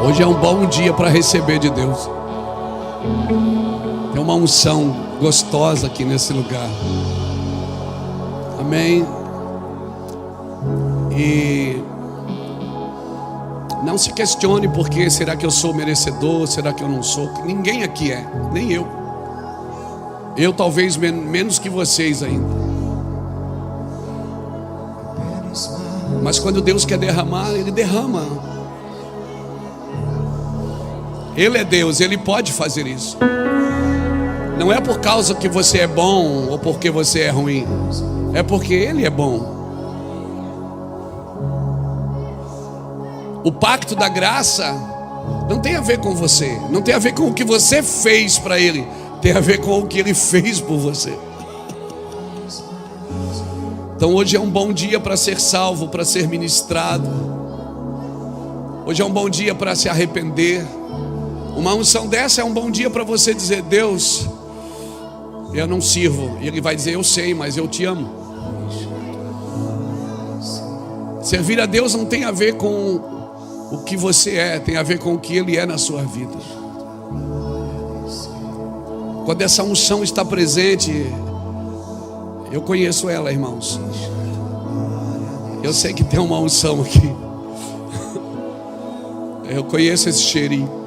Hoje é um bom dia para receber de Deus. Tem uma unção gostosa aqui nesse lugar. Amém. E não se questione porque será que eu sou merecedor, será que eu não sou? Ninguém aqui é, nem eu. Eu talvez menos que vocês ainda. Mas quando Deus quer derramar, Ele derrama. Ele é Deus, Ele pode fazer isso. Não é por causa que você é bom ou porque você é ruim. É porque Ele é bom. O pacto da graça não tem a ver com você, não tem a ver com o que você fez para Ele, tem a ver com o que Ele fez por você. Então hoje é um bom dia para ser salvo, para ser ministrado. Hoje é um bom dia para se arrepender. Uma unção dessa é um bom dia para você dizer: Deus, eu não sirvo. E Ele vai dizer: eu sei, mas eu te amo. Servir a Deus não tem a ver com o que você é, tem a ver com o que Ele é na sua vida. Quando essa unção está presente, eu conheço ela, irmãos. Eu sei que tem uma unção aqui. Eu conheço esse cheirinho.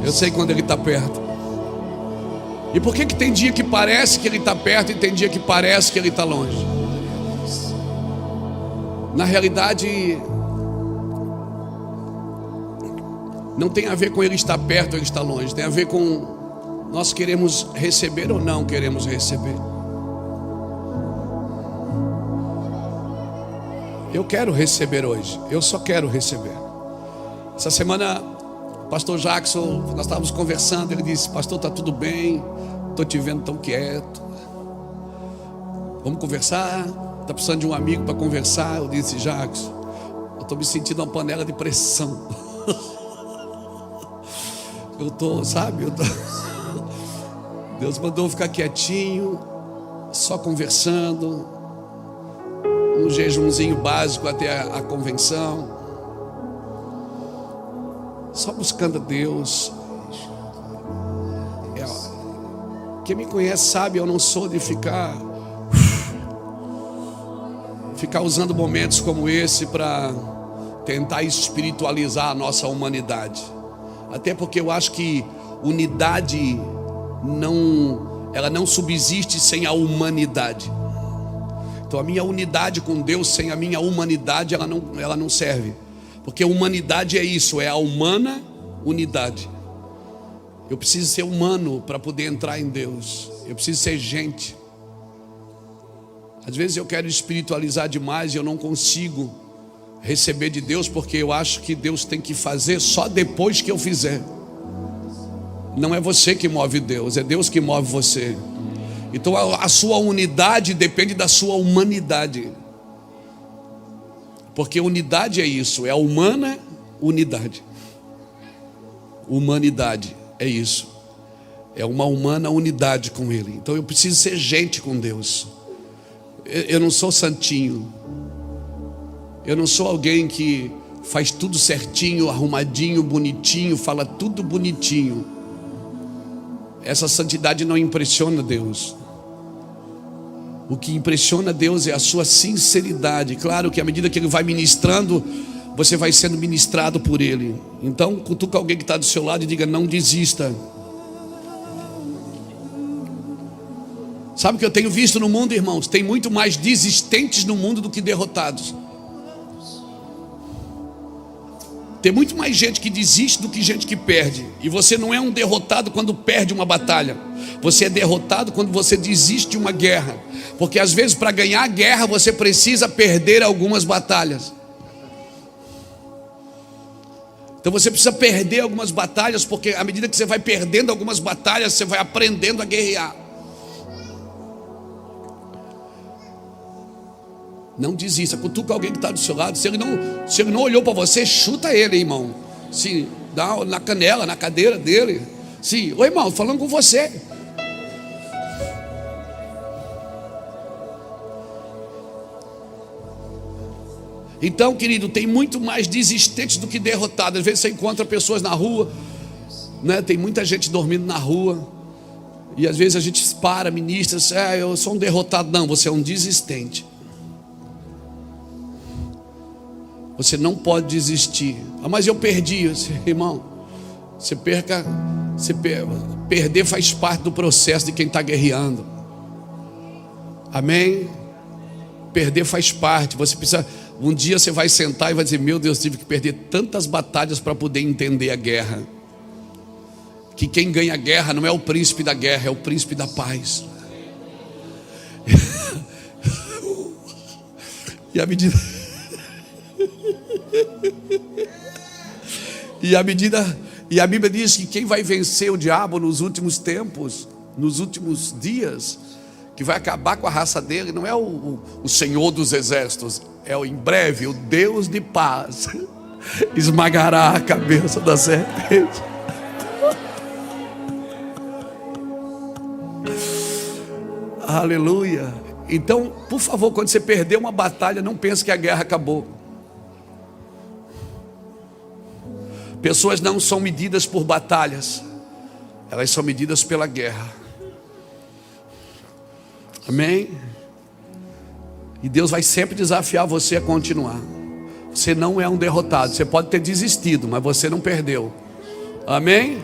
Eu sei quando Ele está perto. E por que tem dia que parece que Ele está perto e tem dia que parece que Ele está longe? Na realidade, não tem a ver com Ele estar perto ou Ele estar longe. Tem a ver com nós queremos receber ou não queremos receber. Eu quero receber hoje. Eu só quero receber. Essa semana, o pastor Jackson, nós estávamos conversando. Ele disse: pastor, está tudo bem? Estou te vendo tão quieto. Vamos conversar? Está precisando de um amigo para conversar? Eu disse: Jackson, eu estou me sentindo uma panela de pressão. Eu estou, sabe? Deus mandou eu ficar quietinho, só conversando, um jejumzinho básico até a convenção, só buscando a Deus. Quem me conhece sabe, eu não sou de ficar usando momentos como esse para tentar espiritualizar a nossa humanidade. Até porque eu acho que unidade ela não subsiste sem a humanidade. Então a minha unidade com Deus sem a minha humanidade, ela não serve. Porque humanidade é isso, é a humana unidade. Eu preciso ser humano para poder entrar em Deus. Eu preciso ser gente. Às vezes eu quero espiritualizar demais e eu não consigo receber de Deus, porque eu acho que Deus tem que fazer só depois que eu fizer. Não é você que move Deus, é Deus que move você. Então a sua unidade depende da sua humanidade. Porque unidade é isso, é a humana unidade. Humanidade é isso, é uma humana unidade com Ele. Então eu preciso ser gente com Deus. Eu não sou santinho. Eu não sou alguém que faz tudo certinho, arrumadinho, bonitinho, fala tudo bonitinho. Essa santidade não impressiona Deus. O que impressiona Deus é a sua sinceridade. Claro que à medida que Ele vai ministrando, você vai sendo ministrado por Ele. Então cutuca alguém que está do seu lado e diga: não desista. Sabe o que eu tenho visto no mundo, irmãos? Tem muito mais desistentes no mundo do que derrotados. Tem muito mais gente que desiste do que gente que perde. E você não é um derrotado quando perde uma batalha. Você é derrotado quando você desiste de uma guerra. Porque às vezes para ganhar a guerra você precisa perder algumas batalhas. Então você precisa perder algumas batalhas, porque à medida que você vai perdendo algumas batalhas, você vai aprendendo a guerrear. Não desista, cutuca alguém que está do seu lado. Se ele não olhou para você, chuta ele, irmão. Se dá na canela, na cadeira dele. Se, ô irmão, falando com você. Então, querido, tem muito mais desistentes do que derrotados. Às vezes você encontra pessoas na rua, né? Tem muita gente dormindo na rua, e às vezes a gente para, ministra, eu sou um derrotado. Não, você é um desistente. Você não pode desistir. Mas eu perdi. Irmão, perder faz parte do processo de quem está guerreando. Amém? Perder faz parte. Você precisa. Um dia você vai sentar e vai dizer: meu Deus, tive que perder tantas batalhas para poder entender a guerra. Que quem ganha a guerra não é o príncipe da guerra, é o príncipe da paz. E à medida e a Bíblia diz que quem vai vencer o diabo nos últimos tempos, nos últimos dias, que vai acabar com a raça dele, não é o Senhor dos exércitos, é em breve o Deus de paz esmagará a cabeça da serpente. Aleluia. Então, por favor, quando você perder uma batalha, não pense que a guerra acabou. Pessoas não são medidas por batalhas, elas são medidas pela guerra. Amém? E Deus vai sempre desafiar você a continuar. Você não é um derrotado. Você pode ter desistido, mas você não perdeu. Amém?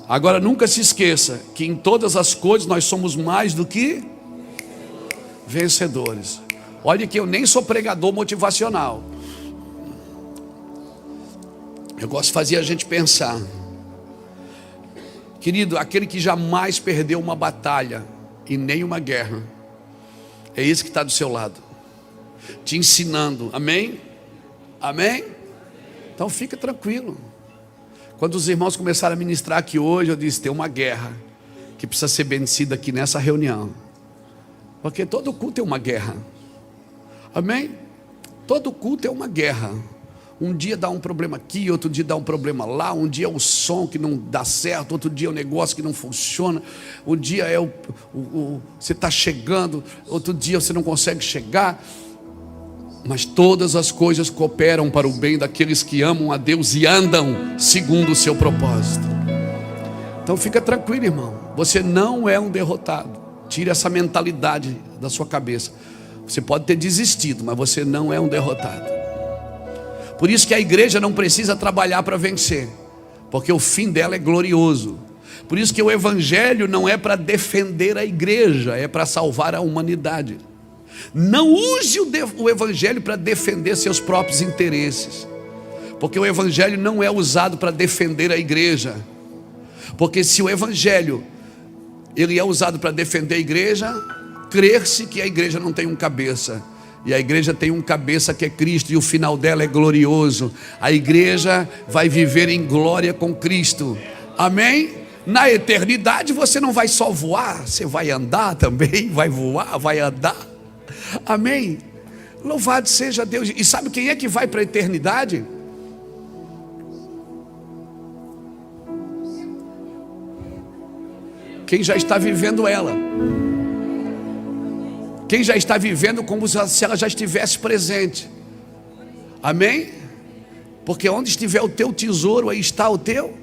Agora nunca se esqueça que em todas as coisas nós somos mais do que vencedores. Olha que eu nem sou pregador motivacional. Eu gosto de fazer a gente pensar. Querido, aquele que jamais perdeu uma batalha e nem uma guerra, é esse que está do seu lado, te ensinando. Amém? Amém? Então fica tranquilo. Quando os irmãos começaram a ministrar aqui hoje, eu disse: tem uma guerra que precisa ser vencida aqui nessa reunião. Porque todo culto é uma guerra. Amém? Todo culto é uma guerra. Um dia dá um problema aqui, outro dia dá um problema lá. Um dia é o som que não dá certo, outro dia é o negócio que não funciona. Um dia é você está chegando, outro dia você não consegue chegar. Mas todas as coisas cooperam para o bem daqueles que amam a Deus e andam segundo o seu propósito. Então fica tranquilo, irmão. Você não é um derrotado. Tire essa mentalidade da sua cabeça. Você pode ter desistido, mas você não é um derrotado. Por isso que a igreja não precisa trabalhar para vencer, porque o fim dela é glorioso. Por isso que o evangelho não é para defender a igreja, é para salvar a humanidade. Não use o evangelho para defender seus próprios interesses, porque o evangelho não é usado para defender a igreja. Porque se o evangelho ele é usado para defender a igreja, crer-se que a igreja não tem um cabeça. E a igreja tem um cabeça que é Cristo, e o final dela é glorioso. A igreja vai viver em glória com Cristo. Amém? Na eternidade você não vai só voar, você vai andar também, vai voar, vai andar. Amém? Louvado seja Deus. E sabe quem é que vai para a eternidade? Quem já está vivendo ela. Quem já está vivendo como se ela já estivesse presente. Amém? Porque onde estiver o teu tesouro, aí está o teu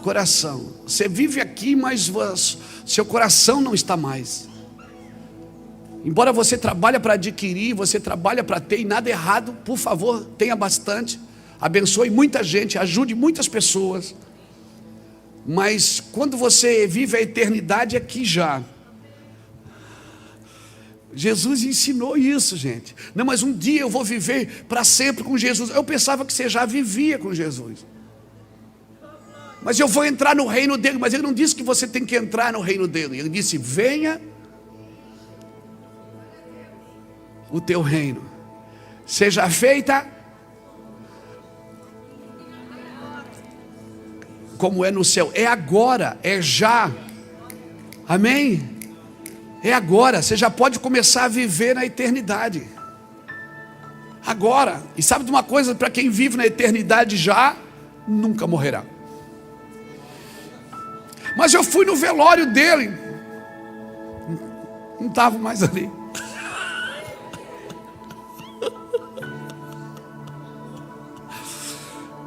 coração. Você vive aqui, mas seu coração não está mais. Embora você trabalhe para adquirir, você trabalha para ter, e nada errado, por favor, tenha bastante. Abençoe muita gente, ajude muitas pessoas. Mas quando você vive a eternidade aqui já. Jesus ensinou isso, gente. Não, mas um dia eu vou viver para sempre com Jesus. Eu pensava que você já vivia com Jesus. Mas eu vou entrar no reino dele. Mas ele não disse que você tem que entrar no reino dele. Ele disse: venha o teu reino, seja feita como é no céu. É agora, é já. Amém? É agora, você já pode começar a viver na eternidade. Agora. E sabe de uma coisa? Para quem vive na eternidade já, nunca morrerá. Mas eu fui no velório dele, não estava mais ali.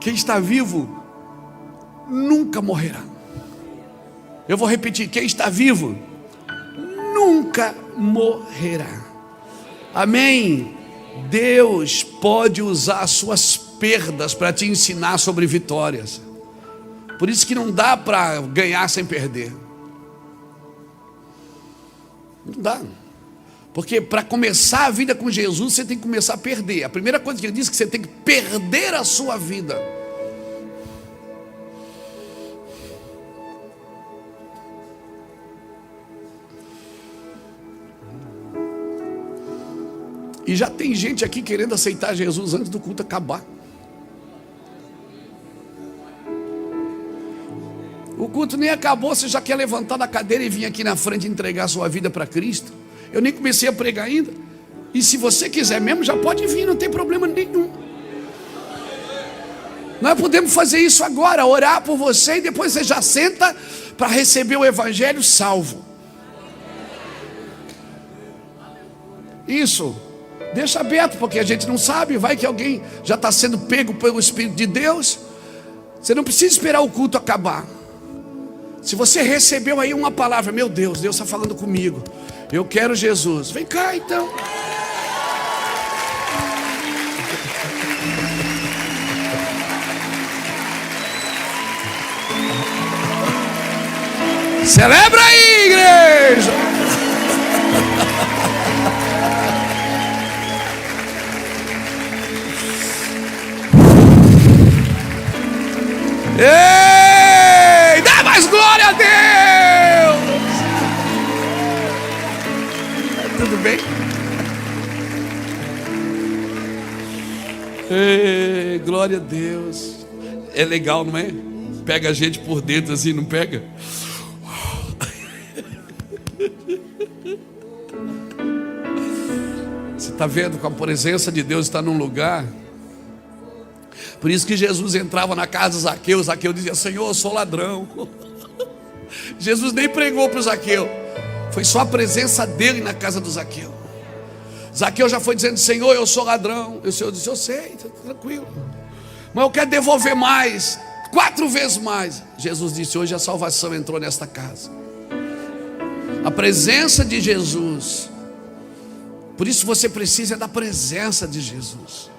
Quem está vivo nunca morrerá. Eu vou repetir: quem está vivo nunca morrerá. Amém? Deus pode usar as suas perdas para te ensinar sobre vitórias. Por isso que não dá para ganhar sem perder. Não dá. Porque para começar a vida com Jesus, você tem que começar a perder. A primeira coisa que ele diz é que você tem que perder a sua vida. E já tem gente aqui querendo aceitar Jesus antes do culto acabar. O culto nem acabou, você já quer levantar da cadeira e vir aqui na frente e entregar a sua vida para Cristo. Eu nem comecei a pregar ainda. E se você quiser mesmo, já pode vir, não tem problema nenhum. Nós podemos fazer isso agora, orar por você, e depois você já senta para receber o Evangelho salvo. Isso, deixa aberto, porque a gente não sabe, vai que alguém já está sendo pego pelo Espírito de Deus. Você não precisa esperar o culto acabar. Se você recebeu aí uma palavra: meu Deus, Deus está falando comigo, eu quero Jesus, vem cá então. Celebra aí, igreja. Ei, dá mais glória a Deus. Tudo bem? Ei, glória a Deus. É legal, não é? Pega a gente por dentro assim, não pega? Você está vendo como a presença de Deus está num lugar? Por isso que Jesus entrava na casa de Zaqueu. Zaqueu dizia: Senhor, eu sou ladrão. Jesus nem pregou para o Zaqueu, foi só a presença dele na casa do Zaqueu. Zaqueu já foi dizendo: Senhor, eu sou ladrão. E o Senhor disse: eu sei, tá tranquilo, mas eu quero devolver mais, 4 vezes mais. Jesus disse: hoje a salvação entrou nesta casa. A presença de Jesus. Por isso você precisa da presença de Jesus.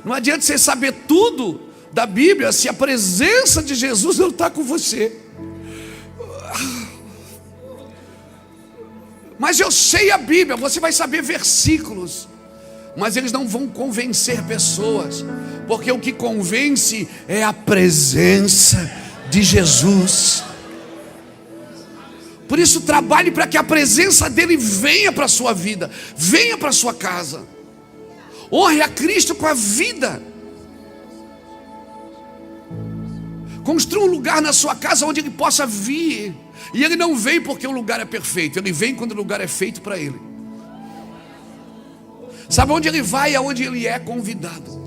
Não adianta você saber tudo da Bíblia se a presença de Jesus não está com você. Mas eu sei a Bíblia, você vai saber versículos, mas eles não vão convencer pessoas, porque o que convence é a presença de Jesus. Por isso trabalhe para que a presença dele venha para a sua vida, venha para a sua casa. Honre a Cristo com a vida. Construa um lugar na sua casa onde ele possa vir. E ele não vem porque o lugar é perfeito, ele vem quando o lugar é feito para ele. Sabe onde ele vai? Aonde ele é convidado.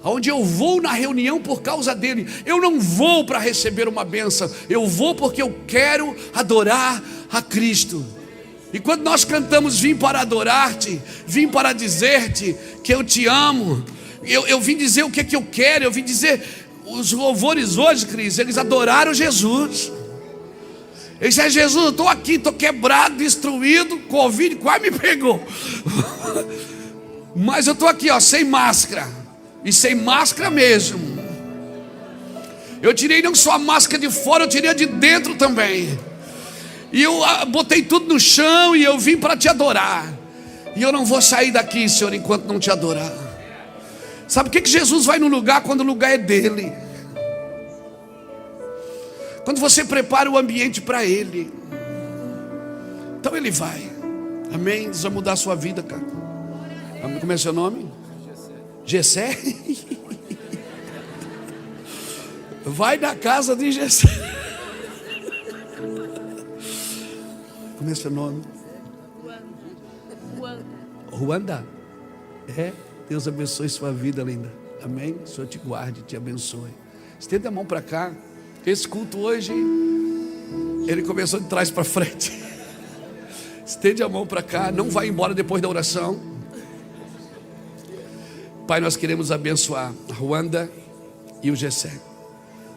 Aonde eu vou na reunião por causa dele. Eu não vou para receber uma bênção, eu vou porque eu quero adorar a Cristo. E quando nós cantamos: vim para adorar-te, vim para dizer-te que eu te amo, eu vim dizer o que é que eu quero, eu vim dizer. Os louvores hoje, Cris, eles adoraram Jesus. Eles disseram: Jesus, eu estou aqui, estou quebrado, destruído, Covid quase me pegou. Mas eu estou aqui, ó, sem máscara. E sem máscara mesmo. Eu tirei não só a máscara de fora, eu tirei a de dentro também. E eu botei tudo no chão e eu vim para te adorar. E eu não vou sair daqui, Senhor, enquanto não te adorar. Sabe o que Jesus vai no lugar quando o lugar é dele? Quando você prepara o ambiente para ele, então ele vai. Amém? Deus vai mudar a sua vida, cara. Como é seu nome? Gessé. Vai na casa de Gessé. Como é seu nome? Ruanda. É, Deus abençoe sua vida, linda. Amém? O Senhor te guarde, te abençoe. Estenda a mão para cá. Esse culto hoje, ele começou de trás para frente. Estende a mão para cá. Não vai embora depois da oração. Pai, nós queremos abençoar a Ruanda e o Gessé.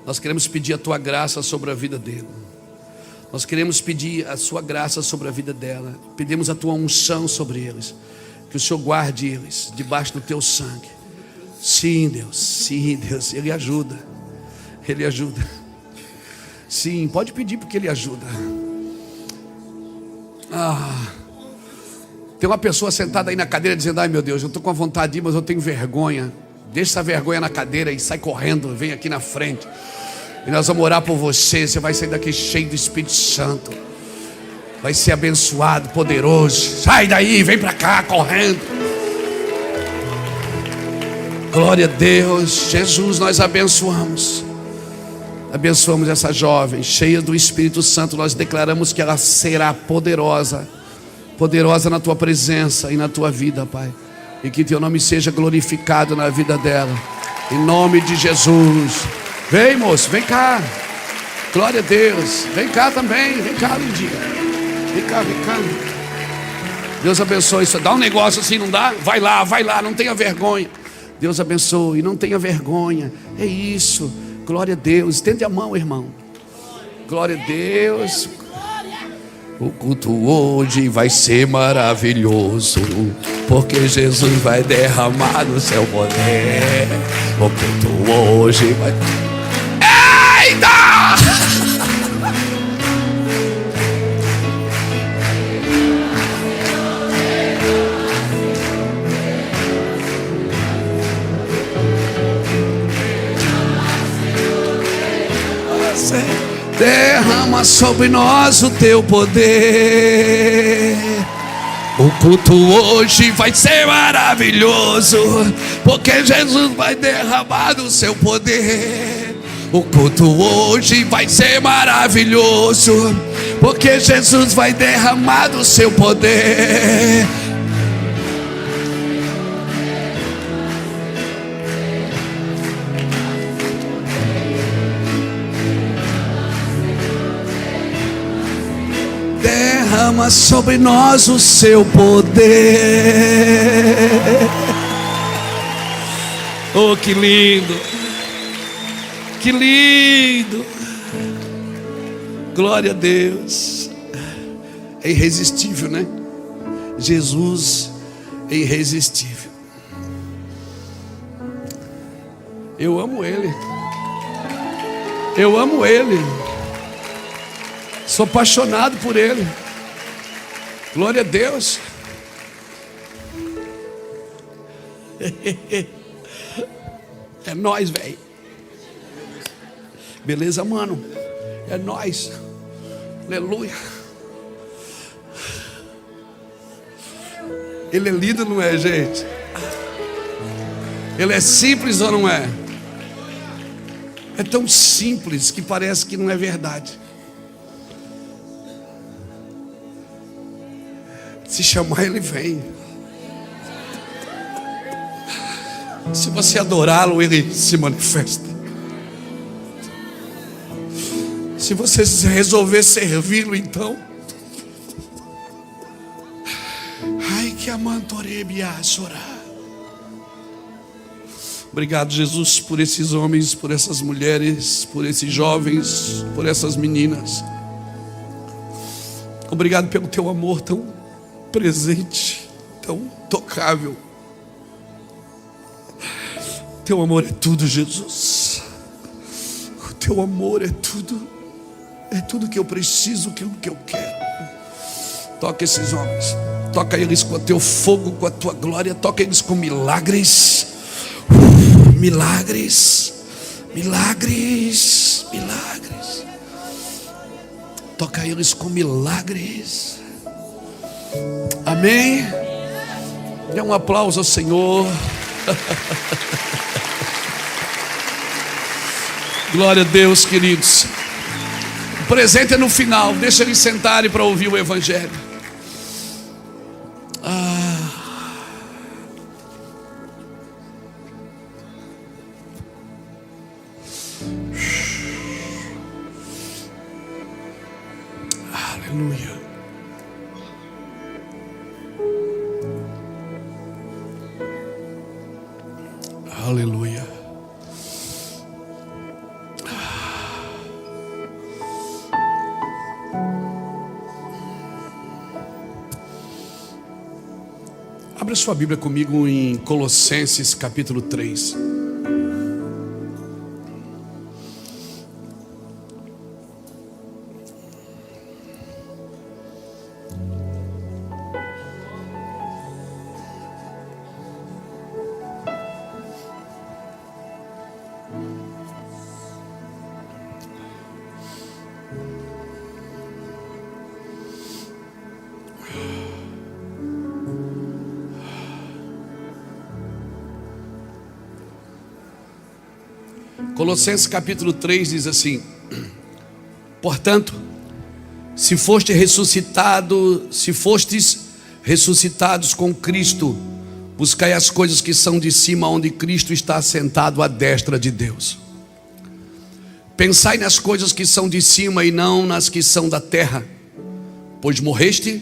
Nós queremos pedir a tua graça sobre a vida dele. Nós queremos pedir a sua graça sobre a vida dela. Pedimos a tua unção sobre eles. Que o Senhor guarde eles debaixo do teu sangue. Sim, Deus, Ele ajuda. Ele ajuda. Sim, pode pedir porque Ele ajuda. Tem uma pessoa sentada aí na cadeira dizendo: ai meu Deus, eu estou com vontade de ir, mas eu tenho vergonha. Deixa essa vergonha na cadeira e sai correndo, vem aqui na frente. E nós vamos orar por você. Você vai sair daqui cheio do Espírito Santo. Vai ser abençoado, poderoso. Sai daí, vem para cá, correndo. Glória a Deus. Jesus, nós abençoamos. Abençoamos essa jovem, cheia do Espírito Santo. Nós declaramos que ela será poderosa. Poderosa na tua presença e na tua vida, Pai. E que teu nome seja glorificado na vida dela. Em nome de Jesus. Vem, moço, vem cá. Glória a Deus. Vem cá também. Vem cá, lindinha. Vem cá, vem cá. Deus abençoe isso. Dá um negócio assim, não dá? Vai lá, não tenha vergonha. Deus abençoe, não tenha vergonha. É isso. Glória a Deus. Estende a mão, irmão. Glória a Deus. O culto hoje vai ser maravilhoso, porque Jesus vai derramar no seu poder. O culto hoje vai... Eita! Derrama sobre nós o teu poder. O culto hoje vai ser maravilhoso, porque Jesus vai derramar o seu poder. O culto hoje vai ser maravilhoso, porque Jesus vai derramar o seu poder. Derrama sobre nós o seu poder. Oh, que lindo. Que lindo. Glória a Deus. É irresistível, né? Jesus é irresistível. Eu amo Ele. Eu amo Ele. Sou apaixonado por Ele. Glória a Deus. É nós, velho. Beleza, mano? É nós. Aleluia. Ele é lindo, não é, gente? Ele é simples ou não é? É tão simples que parece que não é verdade. Se chamar, Ele vem. Se você adorá-lo, Ele se manifesta. Se você resolver servi-lo, então, ai que amantorebia chorar. Obrigado, Jesus, por esses homens, por essas mulheres, por esses jovens, por essas meninas. Obrigado pelo teu amor tão presente, tão tocável. Teu amor é tudo, Jesus. O teu amor é tudo. É tudo que eu preciso, aquilo que eu quero. Toca esses homens. Toca eles com o teu fogo, com a tua glória. Toca eles com milagres. Milagres. Milagres. Milagres. Toca eles com milagres. Amém. Dê um aplauso ao Senhor. Glória a Deus, queridos. O presente é no final. Deixa eles sentarem para ouvir o Evangelho. Aleluia. Aleluia. Abra sua Bíblia comigo em Colossenses capítulo 3. Colossenses capítulo 3 diz assim: portanto, se fostes ressuscitados com Cristo, buscai as coisas que são de cima, onde Cristo está assentado à destra de Deus. Pensai nas coisas que são de cima e não nas que são da terra, pois morreste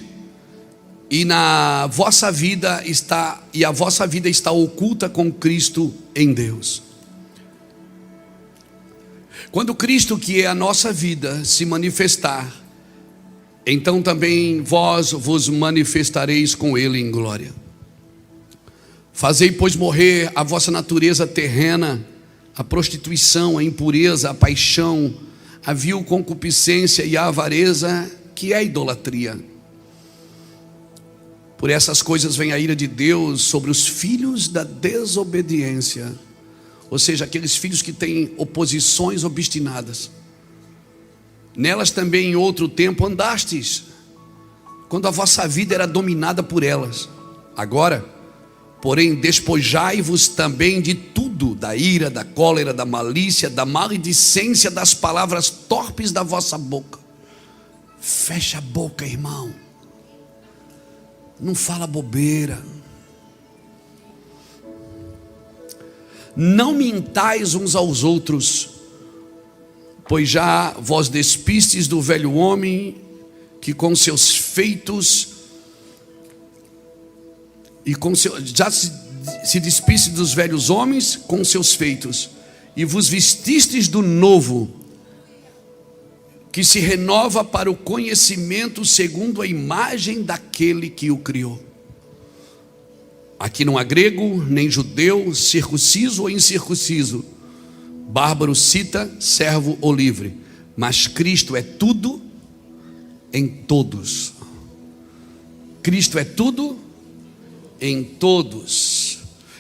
e a vossa vida está oculta com Cristo em Deus. Quando Cristo, que é a nossa vida, se manifestar, então também vós vos manifestareis com Ele em glória. Fazei, pois, morrer a vossa natureza terrena, a prostituição, a impureza, a paixão, a vil concupiscência e a avareza, que é a idolatria. Por essas coisas vem a ira de Deus sobre os filhos da desobediência, ou seja, aqueles filhos que têm oposições obstinadas. Nelas também em outro tempo andastes, quando a vossa vida era dominada por elas. Agora, porém, despojai-vos também de tudo, da ira, da cólera, da malícia, da maledicência, das palavras torpes da vossa boca. Fecha a boca, irmão. Não fala bobeira. Não mintais uns aos outros, pois já vós despistes do velho homem, que com seus feitos já se despiste dos velhos homens com seus feitos, e vos vestistes do novo, que se renova para o conhecimento segundo a imagem daquele que o criou. Aqui não há grego, nem judeu, circunciso ou incircunciso, bárbaro, cita, servo ou livre, mas Cristo é tudo em todos. Cristo é tudo em todos.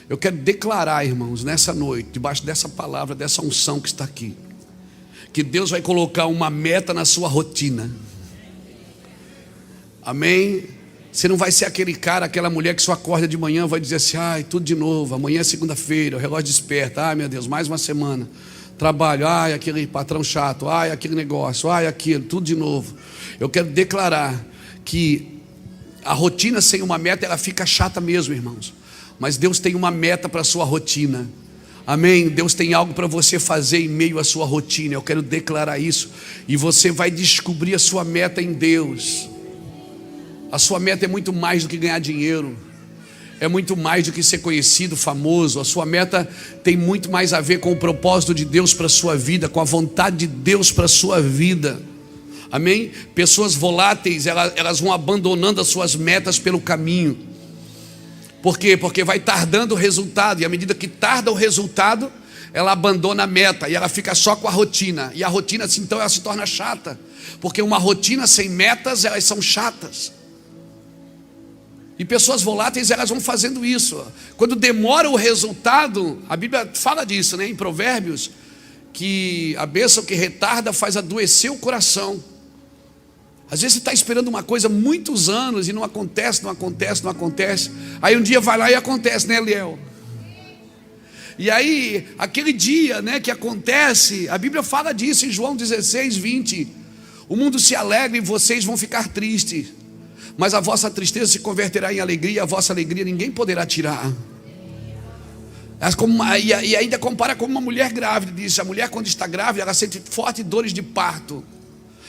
Eu quero declarar, irmãos, nessa noite, debaixo dessa palavra, dessa unção que está aqui, que Deus vai colocar uma meta na sua rotina. Amém? Você não vai ser aquele cara, aquela mulher que só acorda de manhã, vai dizer assim: ai, tudo de novo, amanhã é segunda-feira, o relógio desperta, ai meu Deus, mais uma semana, trabalho, ai aquele patrão chato, ai aquele negócio, ai aquilo, tudo de novo. Eu quero declarar que a rotina sem uma meta, ela fica chata mesmo, irmãos, mas Deus tem uma meta para a sua rotina. Amém? Deus tem algo para você fazer em meio à sua rotina. Eu quero declarar isso, e você vai descobrir a sua meta em Deus. A sua meta é muito mais do que ganhar dinheiro, é muito mais do que ser conhecido, famoso. A sua meta tem muito mais a ver com o propósito de Deus para a sua vida, com a vontade de Deus para a sua vida. Amém? Pessoas voláteis, elas vão abandonando as suas metas pelo caminho. Por quê? Porque vai tardando o resultado, e à medida que tarda o resultado, ela abandona a meta, e ela fica só com a rotina. E a rotina, assim, então, ela se torna chata, porque uma rotina sem metas, elas são chatas. E pessoas voláteis, elas vão fazendo isso. Quando demora o resultado, a Bíblia fala disso, né, em Provérbios, que a bênção que retarda faz adoecer o coração. Às vezes você está esperando uma coisa há muitos anos e não acontece. Aí um dia vai lá e acontece, né, Eliel? E aí, aquele dia, né, que acontece, a Bíblia fala disso em João 16, 20. O mundo se alegra e vocês vão ficar tristes, mas a vossa tristeza se converterá em alegria, a vossa alegria ninguém poderá tirar. E ainda compara com uma mulher grávida. Diz: a mulher, quando está grávida, ela sente fortes dores de parto,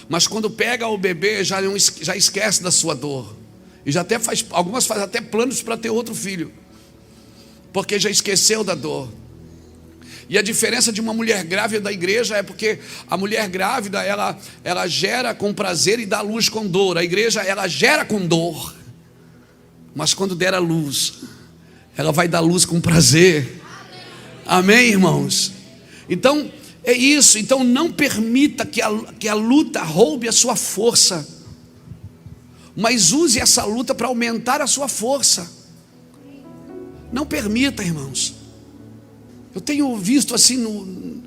mas quando pega o bebê, já esquece da sua dor, e já até algumas fazem até planos para ter outro filho, porque já esqueceu da dor. E a diferença de uma mulher grávida da igreja é porque a mulher grávida, ela gera com prazer e dá luz com dor. A igreja, ela gera com dor, mas quando der a luz, ela vai dar luz com prazer. Amém, irmãos? Então, é isso. Então não permita que a luta roube a sua força, mas use essa luta para aumentar a sua força. Não permita, irmãos. Eu tenho visto assim,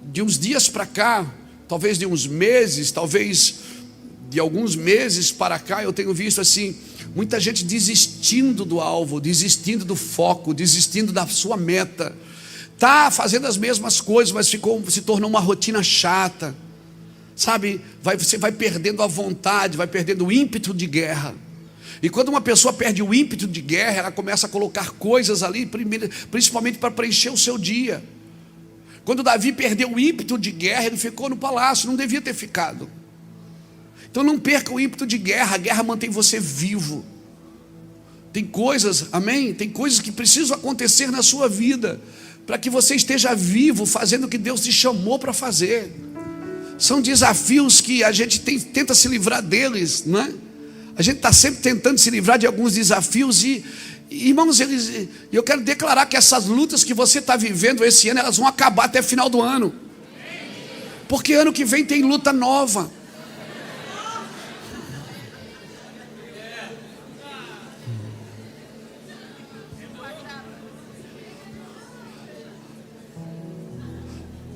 de uns dias para cá, talvez de uns meses, talvez de alguns meses para cá, eu tenho visto assim, muita gente desistindo do alvo, desistindo do foco, desistindo da sua meta. Está fazendo as mesmas coisas, mas se tornou uma rotina chata, sabe? Você vai perdendo a vontade, vai perdendo o ímpeto de guerra. E quando uma pessoa perde o ímpeto de guerra, ela começa a colocar coisas ali, principalmente para preencher o seu dia. Quando Davi perdeu o ímpeto de guerra, ele ficou no palácio, não devia ter ficado. Então não perca o ímpeto de guerra, a guerra mantém você vivo. Tem coisas, amém? Tem coisas que precisam acontecer na sua vida, para que você esteja vivo, fazendo o que Deus te chamou para fazer. São desafios que a gente tenta se livrar deles, não é? A gente está sempre tentando se livrar de alguns desafios e irmãos, eu quero declarar que essas lutas que você está vivendo esse ano, elas vão acabar até o final do ano, porque ano que vem tem luta nova.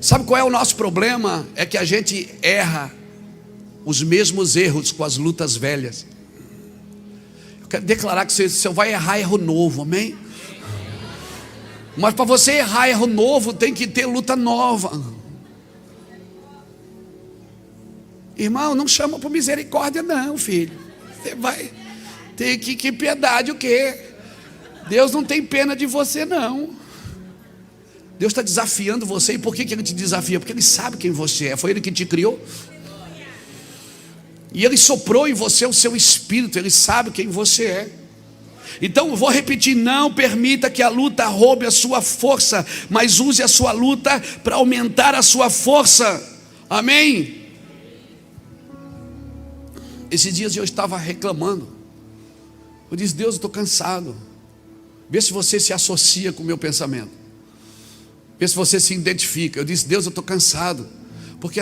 Sabe qual é o nosso problema? É que a gente erra os mesmos erros com as lutas velhas. Quero declarar que você vai errar erro novo, amém? Mas para você errar erro novo, tem que ter luta nova. Irmão, não chama por misericórdia não, filho. Você vai ter que piedade o quê? Deus não tem pena de você não. Deus está desafiando você. E por que Ele te desafia? Porque Ele sabe quem você é. Foi Ele que te criou. E Ele soprou em você o seu espírito. Ele sabe quem você é. Então eu vou repetir: não permita que a luta roube a sua força, mas use a sua luta para aumentar a sua força. Amém? Esses dias eu estava reclamando. Eu disse: Deus, eu estou cansado. Vê se você se associa com o meu pensamento. Vê se você se identifica. Eu disse: Deus, eu estou cansado. Porque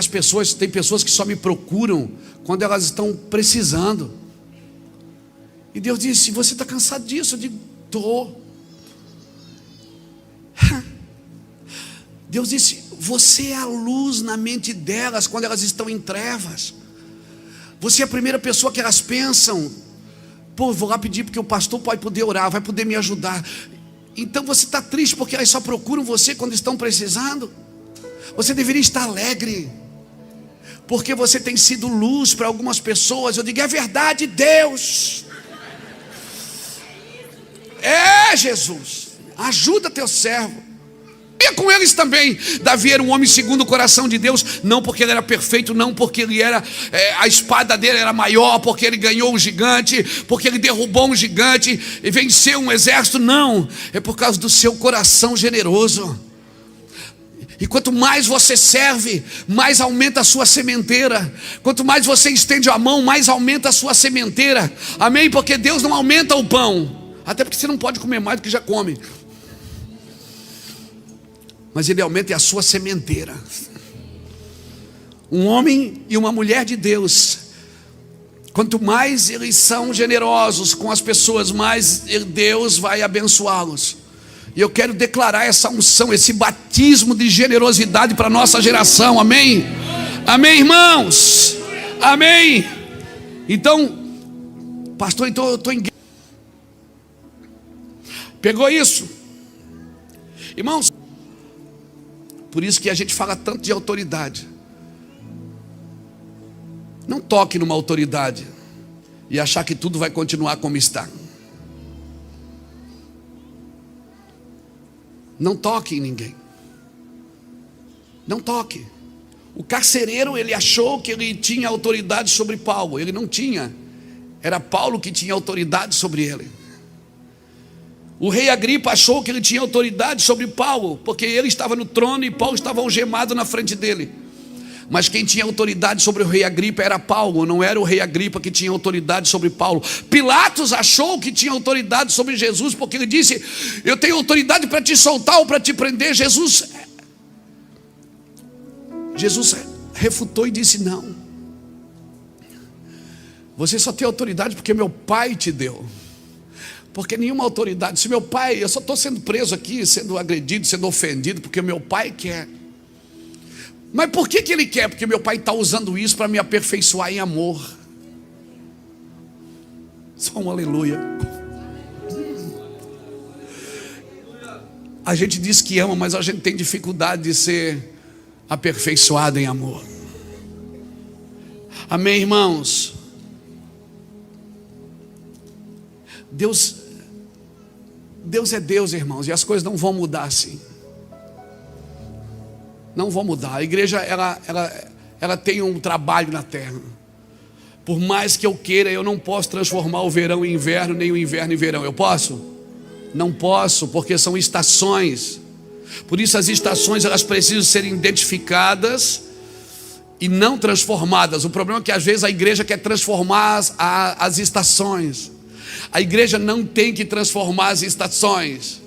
tem pessoas que só me procuram quando elas estão precisando. E Deus disse: você está cansado disso? Eu digo: estou. Deus disse: você é a luz na mente delas quando elas estão em trevas. Você é a primeira pessoa que elas pensam. Pô, vou lá pedir porque o pastor pode poder orar, vai poder me ajudar. Então você está triste porque elas só procuram você quando estão precisando? Você deveria estar alegre, porque você tem sido luz para algumas pessoas. Eu digo: é verdade, Deus. É, Jesus, ajuda teu servo. E com eles também. Davi era um homem segundo o coração de Deus. Não porque ele era perfeito, não porque ele era a espada dele era maior, porque ele ganhou um gigante, porque ele derrubou um gigante e venceu um exército. Não, é por causa do seu coração generoso. E quanto mais você serve, mais aumenta a sua sementeira. Quanto mais você estende a mão, mais aumenta a sua sementeira. Amém? Porque Deus não aumenta o pão, até porque você não pode comer mais do que já come, mas Ele aumenta a sua sementeira. Um homem e uma mulher de Deus, quanto mais eles são generosos com as pessoas, mais Deus vai abençoá-los. E eu quero declarar essa unção, esse batismo de generosidade para a nossa geração. Amém? Amém, irmãos? Amém? Então, pastor, então eu estou em guerra. Pegou isso? Irmãos, por isso que a gente fala tanto de autoridade. Não toque numa autoridade e achar que tudo vai continuar como está. Não toque em ninguém. Não toque. O carcereiro, ele achou que ele tinha autoridade sobre Paulo. Ele não tinha. Era Paulo que tinha autoridade sobre ele. O rei Agripa achou que ele tinha autoridade sobre Paulo, porque ele estava no trono e Paulo estava algemado na frente dele. Mas quem tinha autoridade sobre o rei Agripa era Paulo, não era o rei Agripa que tinha autoridade sobre Paulo. Pilatos achou que tinha autoridade sobre Jesus, porque ele disse: eu tenho autoridade para te soltar ou para te prender. Jesus refutou e disse: não, você só tem autoridade porque meu pai te deu. Porque nenhuma autoridade, se meu pai, eu só estou sendo preso aqui, sendo agredido, sendo ofendido, porque meu pai quer. Mas por que ele quer? Porque meu pai está usando isso para me aperfeiçoar em amor. Só um aleluia. A gente diz que ama, mas a gente tem dificuldade de ser aperfeiçoado em amor. Amém, irmãos? Deus é Deus, irmãos, e as coisas não vão mudar assim. Não vão mudar. A igreja, ela tem um trabalho na terra. Por mais que eu queira, eu não posso transformar o verão em inverno, nem o inverno em verão. Eu posso? Não posso, porque são estações. Por isso as estações, elas precisam ser identificadas e não transformadas. O problema é que às vezes a igreja quer transformar as estações. A igreja não tem que transformar as estações.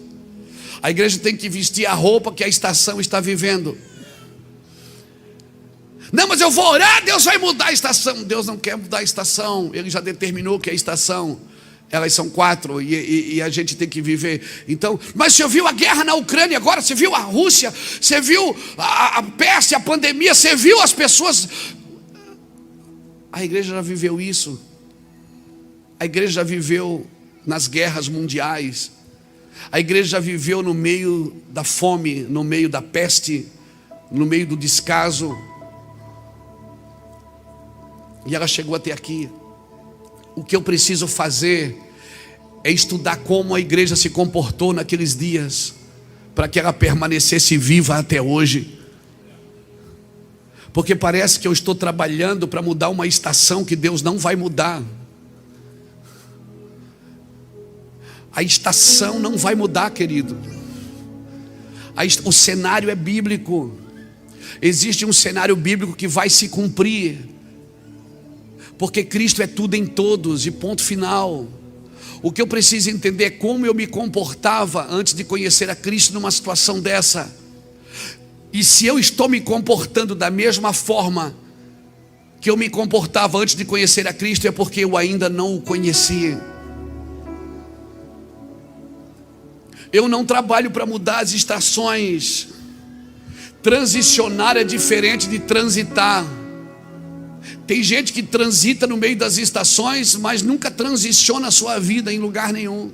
A igreja tem que vestir a roupa que a estação está vivendo. Não, mas eu vou orar, Deus vai mudar a estação. Deus não quer mudar a estação. Ele já determinou que a estação, elas são 4 e a gente tem que viver. Então, mas você viu a guerra na Ucrânia agora? Você viu a Rússia? Você viu a peste, a pandemia? Você viu as pessoas? A igreja já viveu isso. A igreja já viveu nas guerras mundiais. A igreja já viveu no meio da fome, no meio da peste, no meio do descaso. E ela chegou até aqui. O que eu preciso fazer é estudar como a igreja se comportou naqueles dias, para que ela permanecesse viva até hoje. Porque parece que eu estou trabalhando para mudar uma estação que Deus não vai mudar. A estação não vai mudar, querido. O cenário é bíblico. Existe um cenário bíblico que vai se cumprir. Porque Cristo é tudo em todos e ponto final. O que eu preciso entender é como eu me comportava antes de conhecer a Cristo numa situação dessa. E se eu estou me comportando da mesma forma que eu me comportava antes de conhecer a Cristo, é porque eu ainda não o conhecia. Eu não trabalho para mudar as estações. Transicionar é diferente de transitar. Tem gente que transita no meio das estações, mas nunca transiciona a sua vida em lugar nenhum.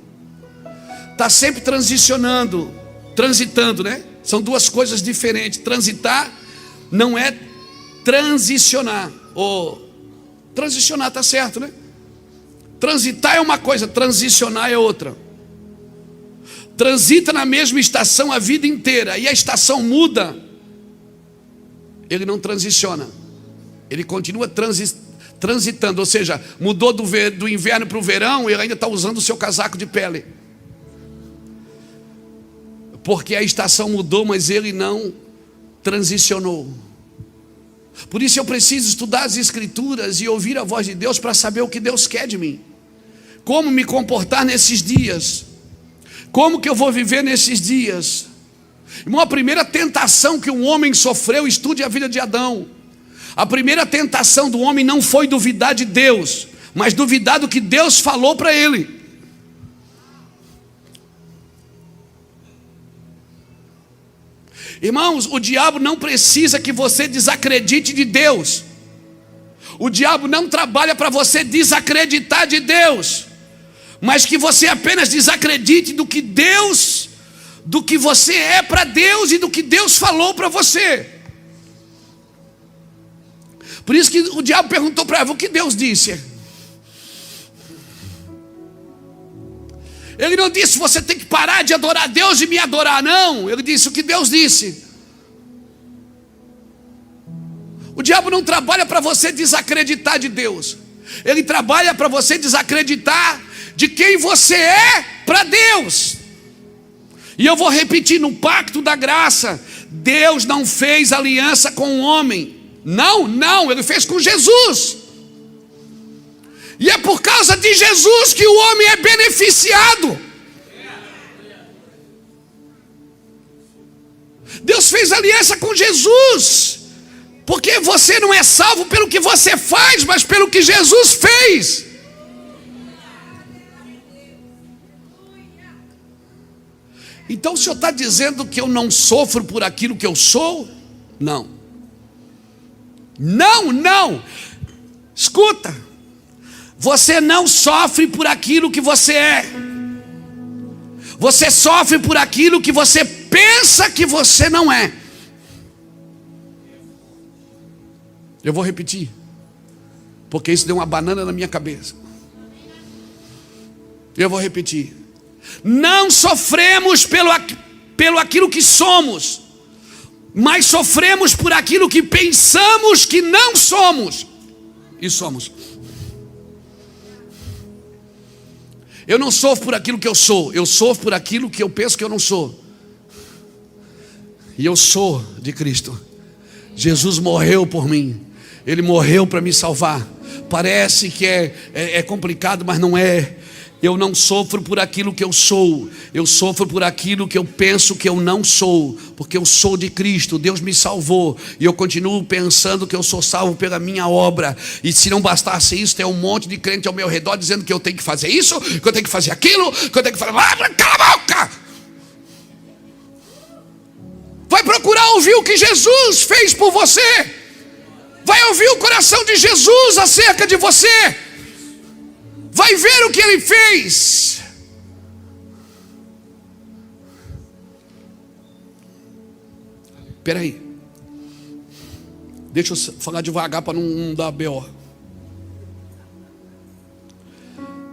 Está sempre transitando, né? São duas coisas diferentes. Transitar não é transicionar. Transicionar está certo, né? Transitar é uma coisa, transicionar é outra. Transita na mesma estação a vida inteira, e a estação muda, ele não transiciona. Ele continua transitando, ou seja, mudou do inverno para o verão, ele ainda está usando o seu casaco de pele. Porque a estação mudou, mas ele não transicionou. Por isso eu preciso estudar as Escrituras e ouvir a voz de Deus para saber o que Deus quer de mim. Como me comportar nesses dias. Como que eu vou viver nesses dias? Irmão, a primeira tentação que um homem sofreu, estude a vida de Adão. A primeira tentação do homem não foi duvidar de Deus, mas duvidar do que Deus falou para ele. Irmãos, o diabo não precisa que você desacredite de Deus. O diabo não trabalha para você desacreditar de Deus, mas que você apenas desacredite do que você é para Deus e do que Deus falou para você. Por isso que o diabo perguntou para Eva: o que Deus disse? Ele não disse: você tem que parar de adorar Deus e me adorar, não. Ele disse o que Deus disse. O diabo não trabalha para você desacreditar de Deus. Ele trabalha para você desacreditar de quem você é para Deus. E eu vou repetir: no pacto da graça, Deus não fez aliança com o homem. Não, Ele fez com Jesus. E é por causa de Jesus que o homem é beneficiado. Deus fez aliança com Jesus, porque você não é salvo pelo que você faz, mas pelo que Jesus fez. Então o Senhor está dizendo que eu não sofro por aquilo que eu sou? Não. Escuta, você não sofre por aquilo que você é. Você sofre por aquilo que você pensa que você não é. Eu vou repetir, porque isso deu uma banana na minha cabeça. Eu vou repetir: não sofremos pelo aquilo que somos, mas sofremos por aquilo que pensamos que não somos e somos. Eu não sofro por aquilo que eu sou, eu sofro por aquilo que eu penso que eu não sou. E eu sou de Cristo. Jesus morreu por mim, Ele morreu para me salvar. Parece que é complicado, mas não é. Eu não sofro por aquilo que eu sou, eu sofro por aquilo que eu penso que eu não sou, porque eu sou de Cristo. Deus me salvou e eu continuo pensando que eu sou salvo pela minha obra. E se não bastasse isso, tem um monte de crente ao meu redor dizendo que eu tenho que fazer isso, que eu tenho que fazer aquilo, que eu tenho que fazer... Cala a boca! Vai procurar ouvir o que Jesus fez por você. Vai ouvir o coração de Jesus acerca de você. Vai ver o que Ele fez. Espera aí, deixa eu falar devagar para não dar B.O.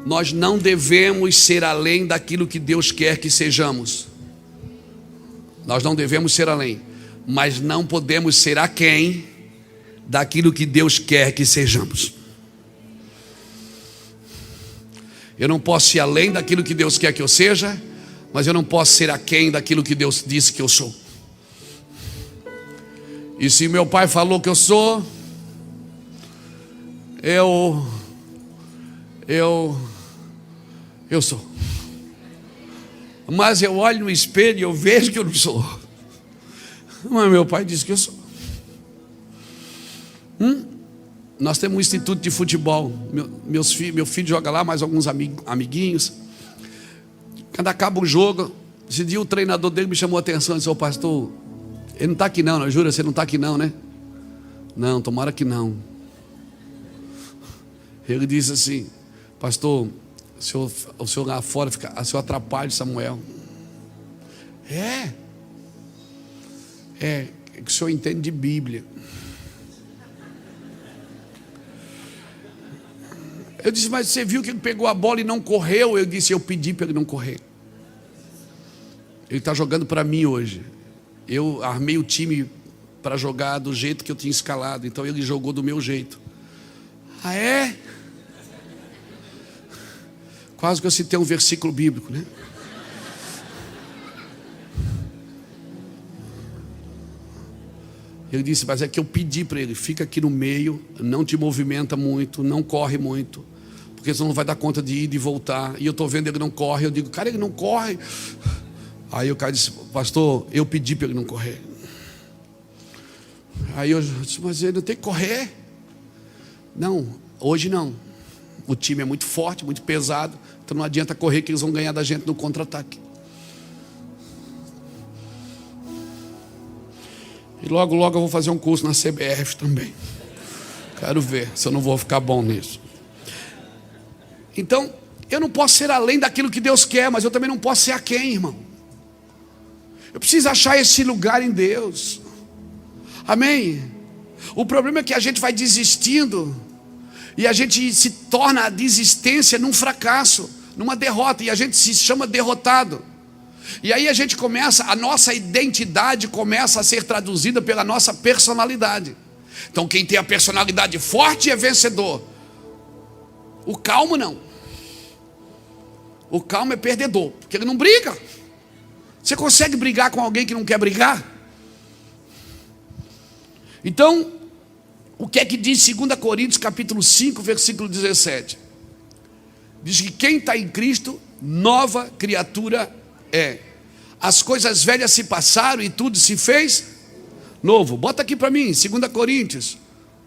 Nós não devemos ser além daquilo que Deus quer que sejamos. Nós não devemos ser além, mas não podemos ser aquém daquilo que Deus quer que sejamos. Eu não posso ir além daquilo que Deus quer que eu seja, mas eu não posso ser aquém daquilo que Deus disse que eu sou. E se meu pai falou que eu sou, eu sou. Mas eu olho no espelho e eu vejo que eu não sou. Mas meu pai disse que eu sou. Nós temos um instituto de futebol. Meu filho joga lá, mais alguns amiguinhos. Quando acaba o jogo, esse dia o treinador dele me chamou a atenção e disse: ô pastor, ele não está aqui não, jura? Você não está aqui não, né? Não, tomara que não. Ele disse assim: pastor, o senhor lá fora, o senhor atrapalha Samuel. É que o senhor entende de Bíblia. Eu disse: mas você viu que ele pegou a bola e não correu? Eu disse: eu pedi para ele não correr. Ele está jogando para mim hoje. Eu armei o time para jogar do jeito que eu tinha escalado, então ele jogou do meu jeito. Ah, é? Quase que eu citei um versículo bíblico, né? Ele disse: mas é que eu pedi para ele: fica aqui no meio, não te movimenta muito, não corre muito, porque senão não vai dar conta de ir e de voltar. E eu estou vendo ele não corre. Eu digo: cara, ele não corre. Aí o cara disse: pastor, eu pedi para ele não correr. Aí eu disse: mas ele não tem que correr. Não, hoje não. O time é muito forte, muito pesado, então não adianta correr que eles vão ganhar da gente no contra-ataque. E logo eu vou fazer um curso na CBF também. Quero ver se eu não vou ficar bom nisso. Então, eu não posso ser além daquilo que Deus quer, mas eu também não posso ser aquém, irmão. Eu preciso achar esse lugar em Deus. Amém? O problema é que a gente vai desistindo e a gente se torna a desistência num fracasso, numa derrota, e a gente se chama derrotado. E aí a gente começa, a nossa identidade começa a ser traduzida pela nossa personalidade. Então quem tem a personalidade forte é vencedor. O calmo não. O calmo é perdedor, porque ele não briga. Você consegue brigar com alguém que não quer brigar? Então, o que é que diz 2 Coríntios capítulo 5, versículo 17? Diz que quem está em Cristo, nova criatura é. As coisas velhas se passaram e tudo se fez novo. Bota aqui para mim, 2 Coríntios.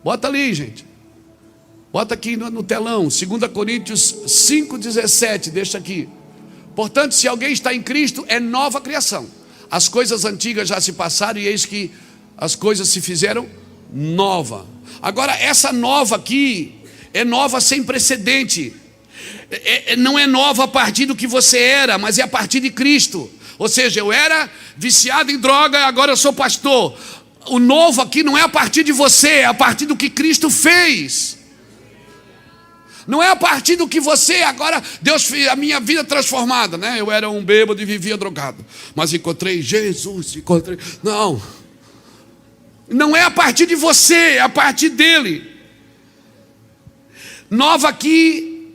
Bota ali, gente. Bota aqui no telão, 2 Coríntios 5, 17. Deixa aqui. Portanto, se alguém está em Cristo, é nova criação. As coisas antigas já se passaram e eis que as coisas se fizeram nova. Agora, essa nova aqui é nova sem precedente. Não é nova a partir do que você era, mas é a partir de Cristo. Ou seja, eu era viciado em droga, agora eu sou pastor. O novo aqui não é a partir de você, é a partir do que Cristo fez. Não é a partir do que você, agora Deus fez a minha vida transformada, né? Eu era um bêbado e vivia drogado, mas encontrei Jesus, não é a partir de você, é a partir dele. Nova aqui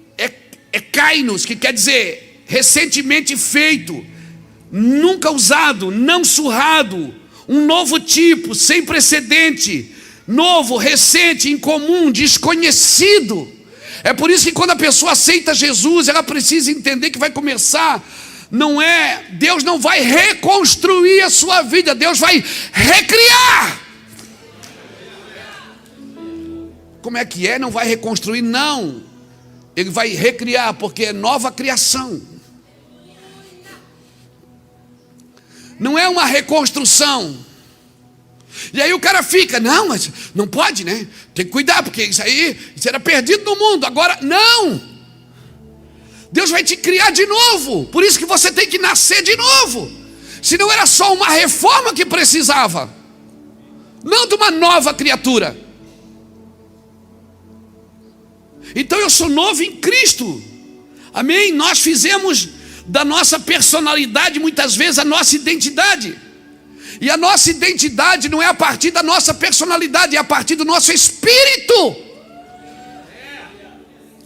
é kainos, que quer dizer recentemente feito, nunca usado, não surrado, um novo tipo, sem precedente, novo, recente, incomum, desconhecido. É por isso que quando a pessoa aceita Jesus, ela precisa entender que vai começar, Deus não vai reconstruir a sua vida, Deus vai recriar. Como é que é? Não vai reconstruir? Não. Ele vai recriar, porque é nova criação. Não é uma reconstrução. E aí o cara fica, não, mas não pode, né? Tem que cuidar, porque isso era perdido no mundo. Agora, não. Deus vai te criar de novo. Por isso que você tem que nascer de novo. Senão era só uma reforma que precisava, não de uma nova criatura. Então eu sou novo em Cristo. Amém? Nós fizemos da nossa personalidade muitas vezes a nossa identidade. E a nossa identidade não é a partir da nossa personalidade, é a partir do nosso espírito.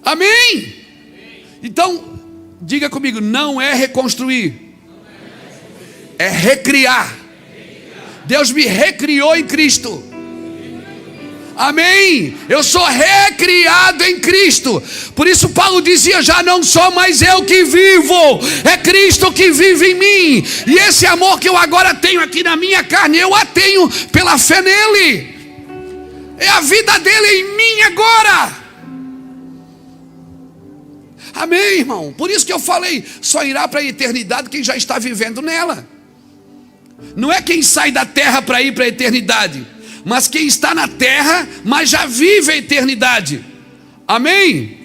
Amém? Então, diga comigo, não é reconstruir, é recriar. Deus me recriou em Cristo. Amém? Eu sou recriado em Cristo. Por isso Paulo dizia, já não sou mais eu que vivo, é Cristo que vive em mim. E esse amor que eu agora tenho aqui na minha carne, eu a tenho pela fé nele. É a vida dele em mim agora. Amém, irmão? Por isso que eu falei, só irá para a eternidade quem já está vivendo nela. Não é quem sai da terra para ir para a eternidade, mas quem está na terra, mas já vive a eternidade. Amém?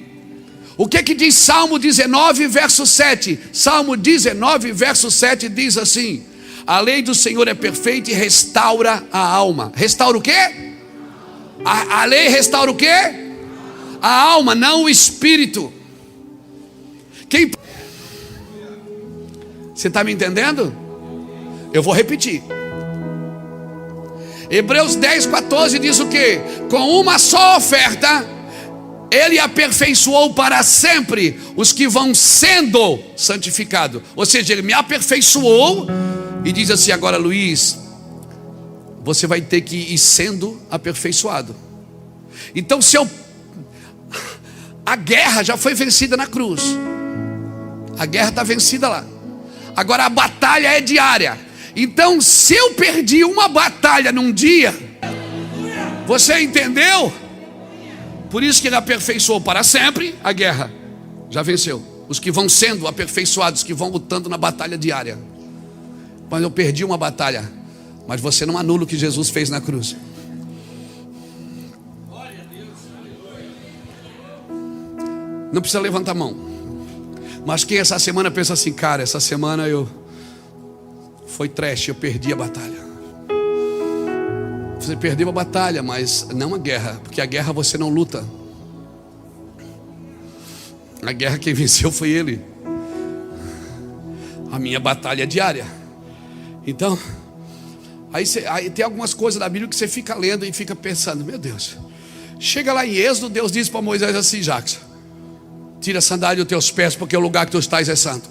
O que diz Salmo 19, verso 7? Salmo 19, verso 7 diz assim: a lei do Senhor é perfeita e restaura a alma. Restaura o quê? A lei restaura o quê? A alma, não o espírito. Você está me entendendo? Eu vou repetir. Hebreus 10, 14 diz o quê? Com uma só oferta, ele aperfeiçoou para sempre os que vão sendo santificados. Ou seja, ele me aperfeiçoou e diz assim, agora Luiz, você vai ter que ir sendo aperfeiçoado. Então a guerra já foi vencida na cruz. A guerra está vencida lá. Agora a batalha é diária. Então, se eu perdi uma batalha num dia, você entendeu? Por isso que ele aperfeiçoou para sempre a guerra. Já venceu. Os que vão sendo aperfeiçoados, que vão lutando na batalha diária. Mas eu perdi uma batalha, mas você não anula o que Jesus fez na cruz. Não precisa levantar a mão. Mas quem essa semana pensa assim, cara, essa semana foi trash, eu perdi a batalha. Você perdeu a batalha, mas não a guerra, porque a guerra você não luta. A guerra quem venceu foi ele. A minha batalha é diária. Então, aí tem algumas coisas da Bíblia que você fica lendo e fica pensando, meu Deus. Chega lá em Êxodo, Deus diz para Moisés assim, Jackson, tira a sandália dos teus pés, porque o lugar que tu estás é santo.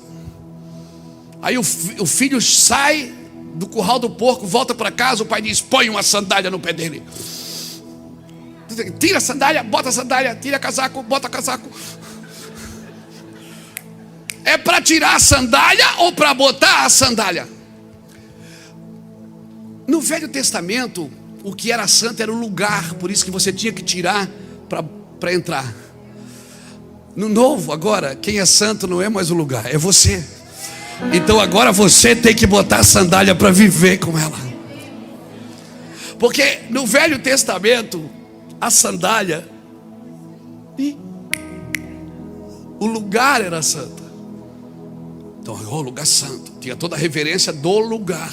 Aí o filho sai do curral do porco, volta para casa, o pai diz: põe uma sandália no pé dele. Tira a sandália, bota a sandália, tira casaco, bota casaco. É para tirar a sandália ou para botar a sandália? No Velho Testamento, o que era santo era o lugar, por isso que você tinha que tirar para entrar. No Novo, agora, quem é santo não é mais o lugar, é você. Então agora você tem que botar a sandália para viver com ela. Porque no Velho Testamento, a sandália e o lugar era santo. Então, o lugar santo, tinha toda a reverência do lugar.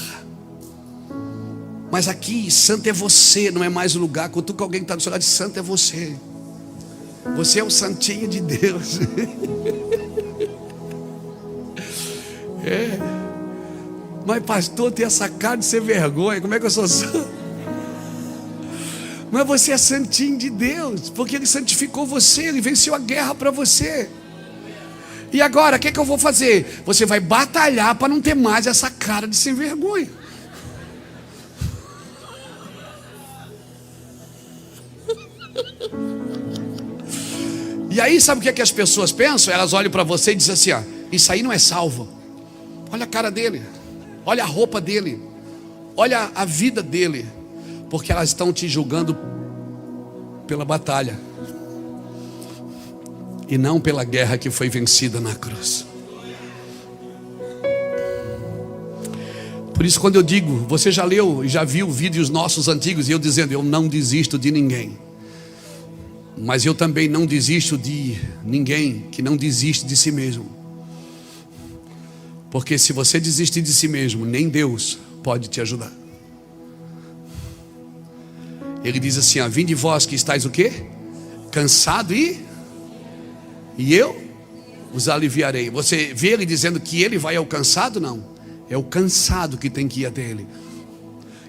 Mas aqui, santo é você, não é mais o lugar. Quando que alguém está do seu lado, santo é você. Você é o santinho de Deus. É. Mas pastor, tem essa cara de ser vergonha. Como é que eu sou santo? Mas você é santinho de Deus, porque Ele santificou você, Ele venceu a guerra para você. E agora, o que eu vou fazer? Você vai batalhar para não ter mais essa cara de sem vergonha. E aí, sabe o que as pessoas pensam? Elas olham para você e dizem assim: ó, isso aí não é salvo. Olha a cara dele, olha a roupa dele, olha a vida dele. Porque elas estão te julgando pela batalha e não pela guerra que foi vencida na cruz. Por isso, quando eu digo, você já leu e já viu vídeos nossos antigos, e eu dizendo: eu não desisto de ninguém. Mas eu também não desisto de ninguém que não desiste de si mesmo. Porque se você desistir de si mesmo, nem Deus pode te ajudar. Ele diz assim: ó, vinde vós que estáis o quê? Cansado e eu os aliviarei. Você vê ele dizendo que ele vai ao cansado? Não, é o cansado que tem que ir até ele.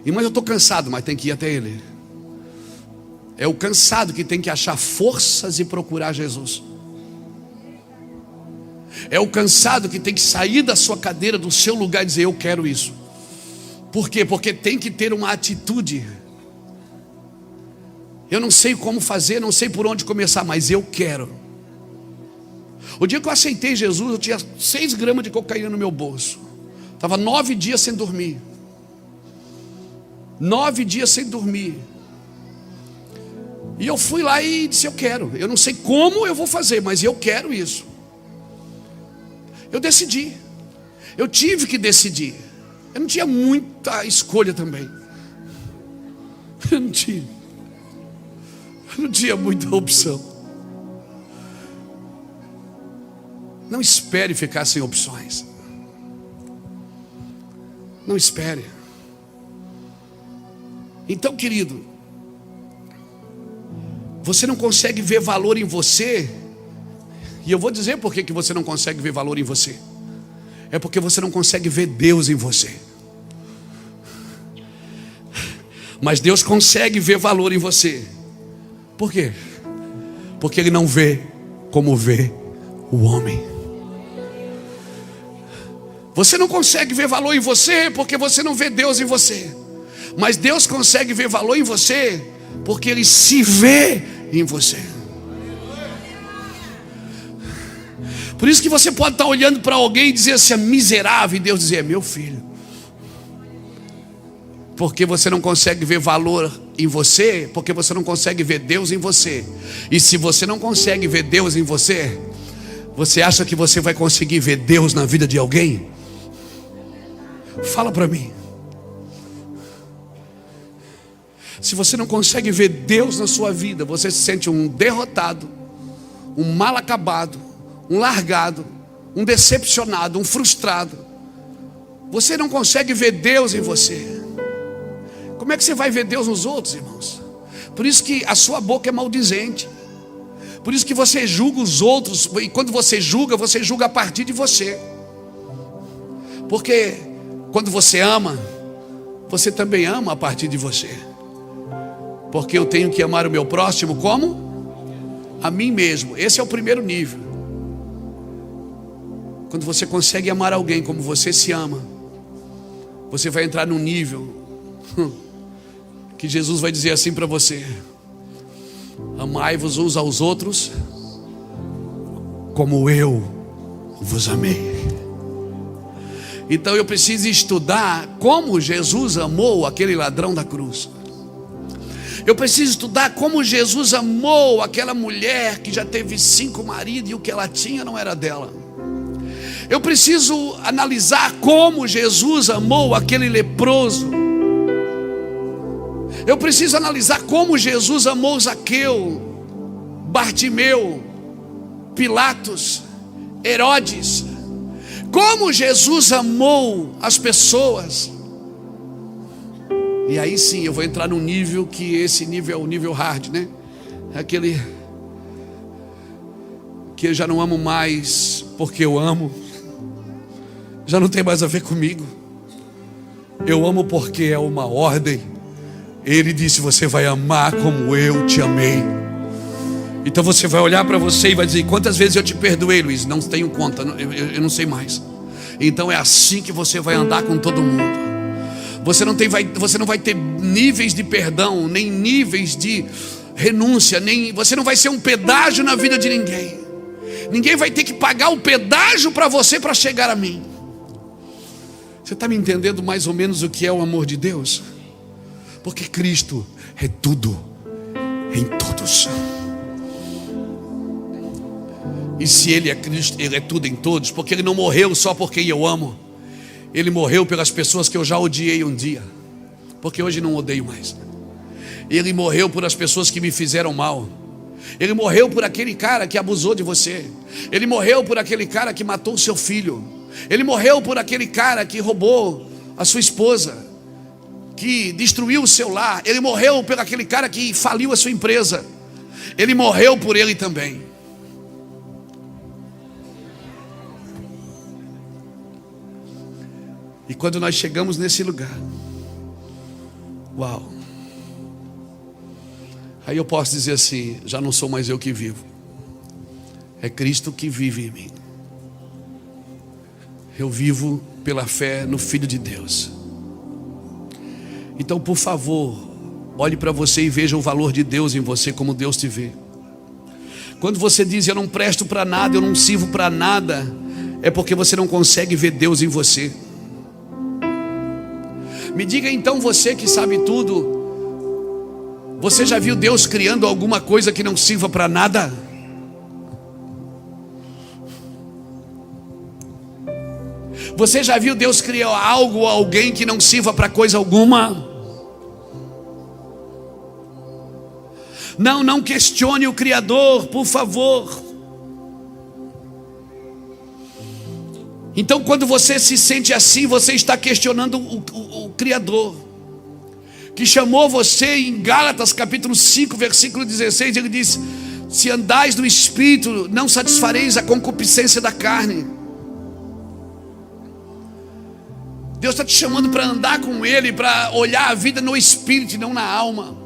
E mas eu estou cansado, mas tem que ir até ele. É o cansado que tem que achar forças e procurar Jesus. É o cansado que tem que sair da sua cadeira, do seu lugar, e dizer: eu quero isso. Por quê? Porque tem que ter uma atitude. Eu não sei como fazer, não sei por onde começar, mas eu quero. O dia que eu aceitei Jesus, eu tinha 6 gramas de cocaína no meu bolso. Estava 9 dias sem dormir. 9 dias sem dormir. E eu fui lá e disse: eu quero. Eu não sei como eu vou fazer, mas eu quero isso. Eu decidi. Eu tive que decidir. Eu não tinha muita escolha também. Eu não tinha muita opção. Não espere ficar sem opções. Não espere. Então, querido, você não consegue ver valor em você. E eu vou dizer por que você não consegue ver valor em você. É porque você não consegue ver Deus em você. Mas Deus consegue ver valor em você. Por quê? Porque Ele não vê como vê o homem. Você não consegue ver valor em você porque você não vê Deus em você. Mas Deus consegue ver valor em você porque Ele se vê em você. Por isso que você pode estar olhando para alguém e dizer assim: é miserável, e Deus dizer: é meu filho. Porque você não consegue ver valor em você, porque você não consegue ver Deus em você. E se você não consegue ver Deus em você, você acha que você vai conseguir ver Deus na vida de alguém? Fala para mim. Se você não consegue ver Deus na sua vida, você se sente um derrotado, um mal acabado, um largado, um decepcionado, um frustrado. Você não consegue ver Deus em você. Como é que você vai ver Deus nos outros, irmãos? Por isso que a sua boca é maldizente. Por isso que você julga os outros. E quando você julga a partir de você. Porque quando você ama, você também ama a partir de você. Porque eu tenho que amar o meu próximo como? A mim mesmo. Esse é o primeiro nível. Quando você consegue amar alguém como você se ama, você vai entrar num nível que Jesus vai dizer assim para você: amai-vos uns aos outros como eu vos amei. Então eu preciso estudar como Jesus amou aquele ladrão da cruz. Eu preciso estudar como Jesus amou aquela mulher que já teve 5 maridos e o que ela tinha não era dela. Eu preciso analisar como Jesus amou aquele leproso. Eu preciso analisar como Jesus amou Zaqueu, Bartimeu, Pilatos, Herodes. Como Jesus amou as pessoas. E aí sim eu vou entrar num nível que esse nível é o nível hard, né? É aquele que eu já não amo mais porque eu amo. Já não tem mais a ver comigo. Eu amo porque é uma ordem. Ele disse: você vai amar como eu te amei. Então você vai olhar para você e vai dizer: quantas vezes eu te perdoei, Luiz? Não tenho conta, eu não sei mais. Então é assim que você vai andar com todo mundo. Você não vai ter níveis de perdão, nem níveis de renúncia, você não vai ser um pedágio na vida de ninguém. Ninguém vai ter que pagar o pedágio para você para chegar a mim. Você está me entendendo mais ou menos o que é o amor de Deus? Porque Cristo é tudo em todos. E se Ele é Cristo, Ele é tudo em todos, porque Ele não morreu só porque eu amo. Ele morreu pelas pessoas que eu já odiei um dia, porque hoje não odeio mais. Ele morreu por as pessoas que me fizeram mal. Ele morreu por aquele cara que abusou de você. Ele morreu por aquele cara que matou o seu filho. Ele morreu por aquele cara que roubou a sua esposa, que destruiu o seu lar. Ele morreu por aquele cara que faliu a sua empresa. Ele morreu por ele também. E quando nós chegamos nesse lugar, uau, aí eu posso dizer assim: já não sou mais eu que vivo, é Cristo que vive em mim. Eu vivo pela fé no Filho de Deus. Então, por favor, olhe para você e veja o valor de Deus em você, como Deus te vê. Quando você diz: eu não presto para nada, eu não sirvo para nada, é porque você não consegue ver Deus em você. Me diga então, você que sabe tudo, você já viu Deus criando alguma coisa que não sirva para nada? Você já viu Deus criar algo ou alguém que não sirva para coisa alguma? Não questione o Criador, por favor. Então, quando você se sente assim, você está questionando o Criador, que chamou você. Em Gálatas capítulo 5, versículo 16, ele diz: se andais no Espírito, não satisfareis a concupiscência da carne. Deus está te chamando para andar com Ele, para olhar a vida no Espírito e não na alma.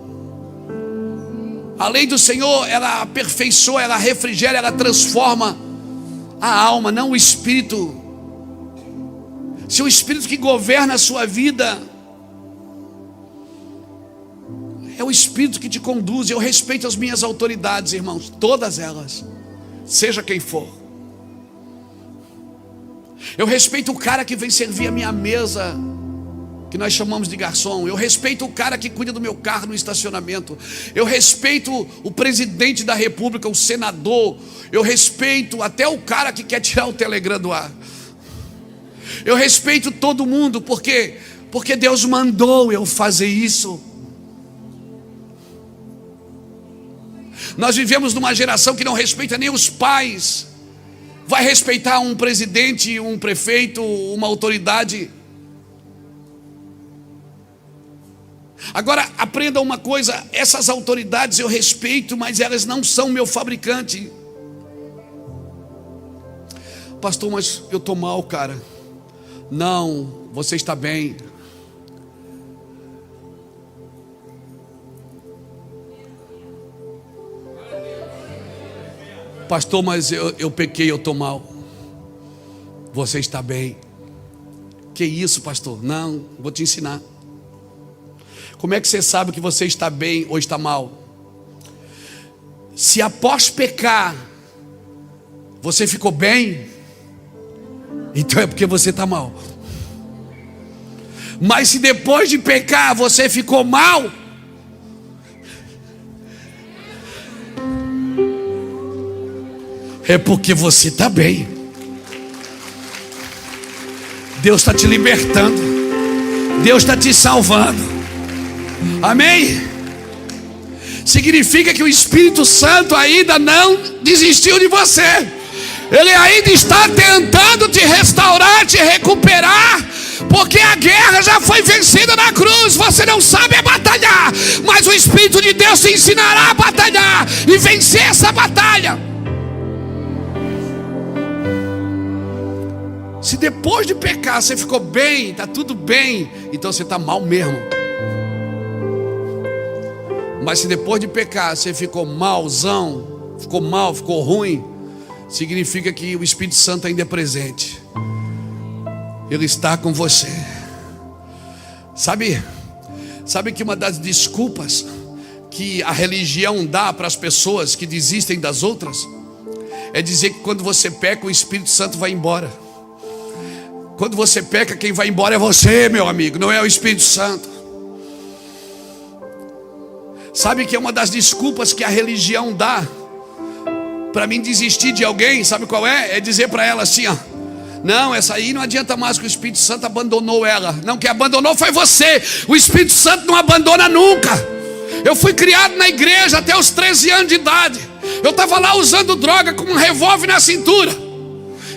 A lei do Senhor, ela aperfeiçoa, ela refrigera, ela transforma a alma, não o Espírito. Se o Espírito que governa a sua vida é o Espírito que te conduz. Eu respeito as minhas autoridades, irmãos, todas elas, seja quem for. Eu respeito o cara que vem servir a minha mesa, que nós chamamos de garçom. Eu respeito o cara que cuida do meu carro no estacionamento. Eu respeito o presidente da república, o senador. Eu respeito até o cara que quer tirar o Telegram do ar. Eu respeito todo mundo, porque Deus mandou eu fazer isso. Nós vivemos numa geração que não respeita nem os pais. Vai respeitar um presidente, um prefeito, uma autoridade? Agora aprenda uma coisa: essas autoridades eu respeito, mas elas não são meu fabricante. Pastor, mas eu estou mal, cara. Não, você está bem. Pastor, mas eu pequei, eu estou mal. você está bem. Que isso, pastor? Não, vou te ensinar. Como é que você sabe que você está bem ou está mal? Se após pecar você ficou bem, então é porque você está mal. Mas se depois de pecar você ficou mal, é porque você está bem. Deus está te libertando, Deus está te salvando. Amém? Significa que o Espírito Santo ainda não desistiu de você. Ele ainda está tentando te restaurar, te recuperar, porque a guerra já foi vencida na cruz. Você não sabe batalhar, mas o Espírito de Deus te ensinará a batalhar e vencer essa batalha. Se depois de pecar você ficou bem, está tudo bem, então você está mal mesmo. Mas se depois de pecar você ficou malzão, ficou mal, ficou ruim, significa que o Espírito Santo ainda é presente. Ele está com você. Sabe que uma das desculpas que a religião dá para as pessoas que desistem das outras é dizer que quando você peca o Espírito Santo vai embora. Quando você peca, quem vai embora é você, meu amigo, não é o Espírito Santo. Sabe que é uma das desculpas que a religião dá para mim desistir de alguém, sabe qual é? É dizer para ela assim, ó: não, essa aí não adianta mais, que o Espírito Santo abandonou ela. Não, quem abandonou foi você. O Espírito Santo não abandona nunca. Eu fui criado na igreja até os 13 anos de idade. Eu estava lá usando droga com um revólver na cintura.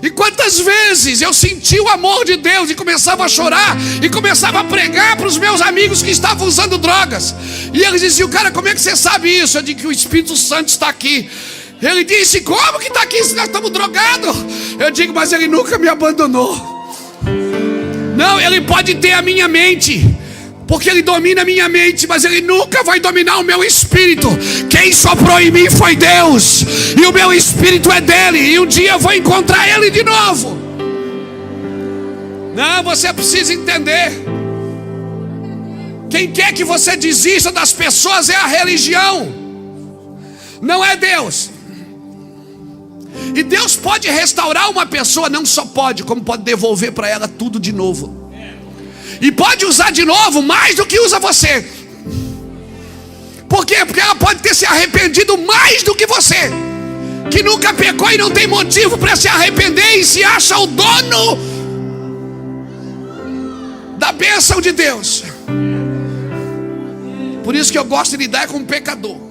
E quantas vezes eu senti o amor de Deus e começava a chorar e começava a pregar para os meus amigos que estavam usando drogas. E eles diziam: cara, como é que você sabe isso? Eu digo que o Espírito Santo está aqui. Ele disse: como que está aqui se nós estamos drogados? Eu digo: mas ele nunca me abandonou. Não, ele pode ter a minha mente, porque ele domina a minha mente, mas ele nunca vai dominar o meu espírito. Quem soprou em mim foi Deus, e o meu espírito é dele, e um dia eu vou encontrar ele de novo. Não, você precisa entender. Quem quer que você desista das pessoas é a religião, não é Deus. E Deus pode restaurar uma pessoa, não só pode, como pode devolver para ela tudo de novo. E pode usar de novo mais do que usa você. Por quê? Porque ela pode ter se arrependido mais do que você, que nunca pecou e não tem motivo para se arrepender e se acha o dono da bênção de Deus. Por isso que eu gosto de lidar com o pecador.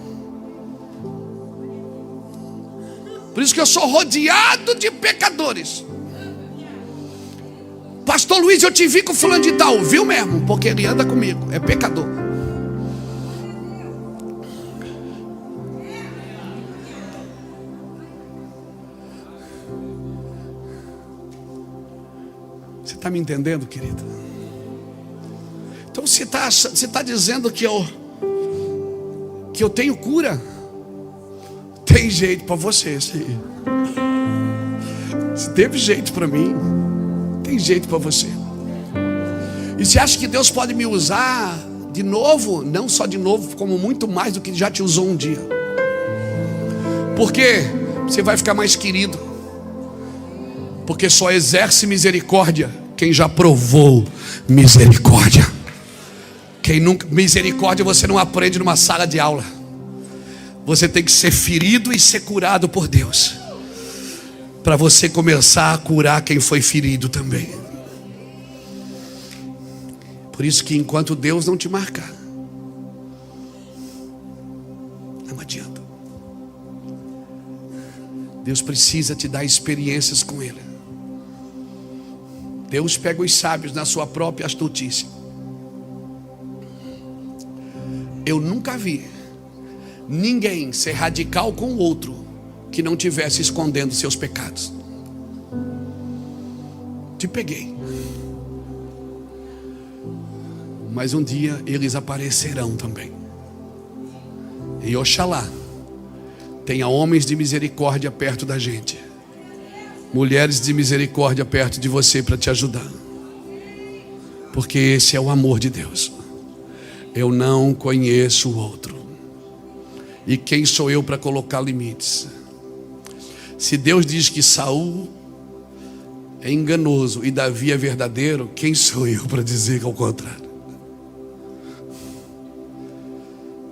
Por isso que eu sou rodeado de pecadores. Pastor Luiz, eu te vi com fulano de tal. Viu mesmo? Porque ele anda comigo, é pecador. Você está me entendendo, querido? Então você está dizendo que eu tenho cura? Tem jeito para você, sim. Se teve jeito para mim, tem jeito para você. E você acha que Deus pode me usar de novo? Não só de novo, como muito mais do que já te usou um dia. Porque você vai ficar mais querido. Porque só exerce misericórdia quem já provou misericórdia. Quem nunca, misericórdia você não aprende numa sala de aula. Você tem que ser ferido e ser curado por Deus, para você começar a curar quem foi ferido também. Por isso que enquanto Deus não te marcar, não adianta. Deus precisa te dar experiências com Ele. Deus pega os sábios na sua própria astutícia. Eu nunca vi ninguém ser radical com o outro que não tivesse escondendo seus pecados. Te peguei. Mas um dia eles aparecerão também. E oxalá tenha homens de misericórdia perto da gente, mulheres de misericórdia perto de você para te ajudar. Porque esse é o amor de Deus. Eu não conheço o outro. E quem sou eu para colocar limites? Se Deus diz que Saul é enganoso e Davi é verdadeiro, quem sou eu para dizer que é o contrário?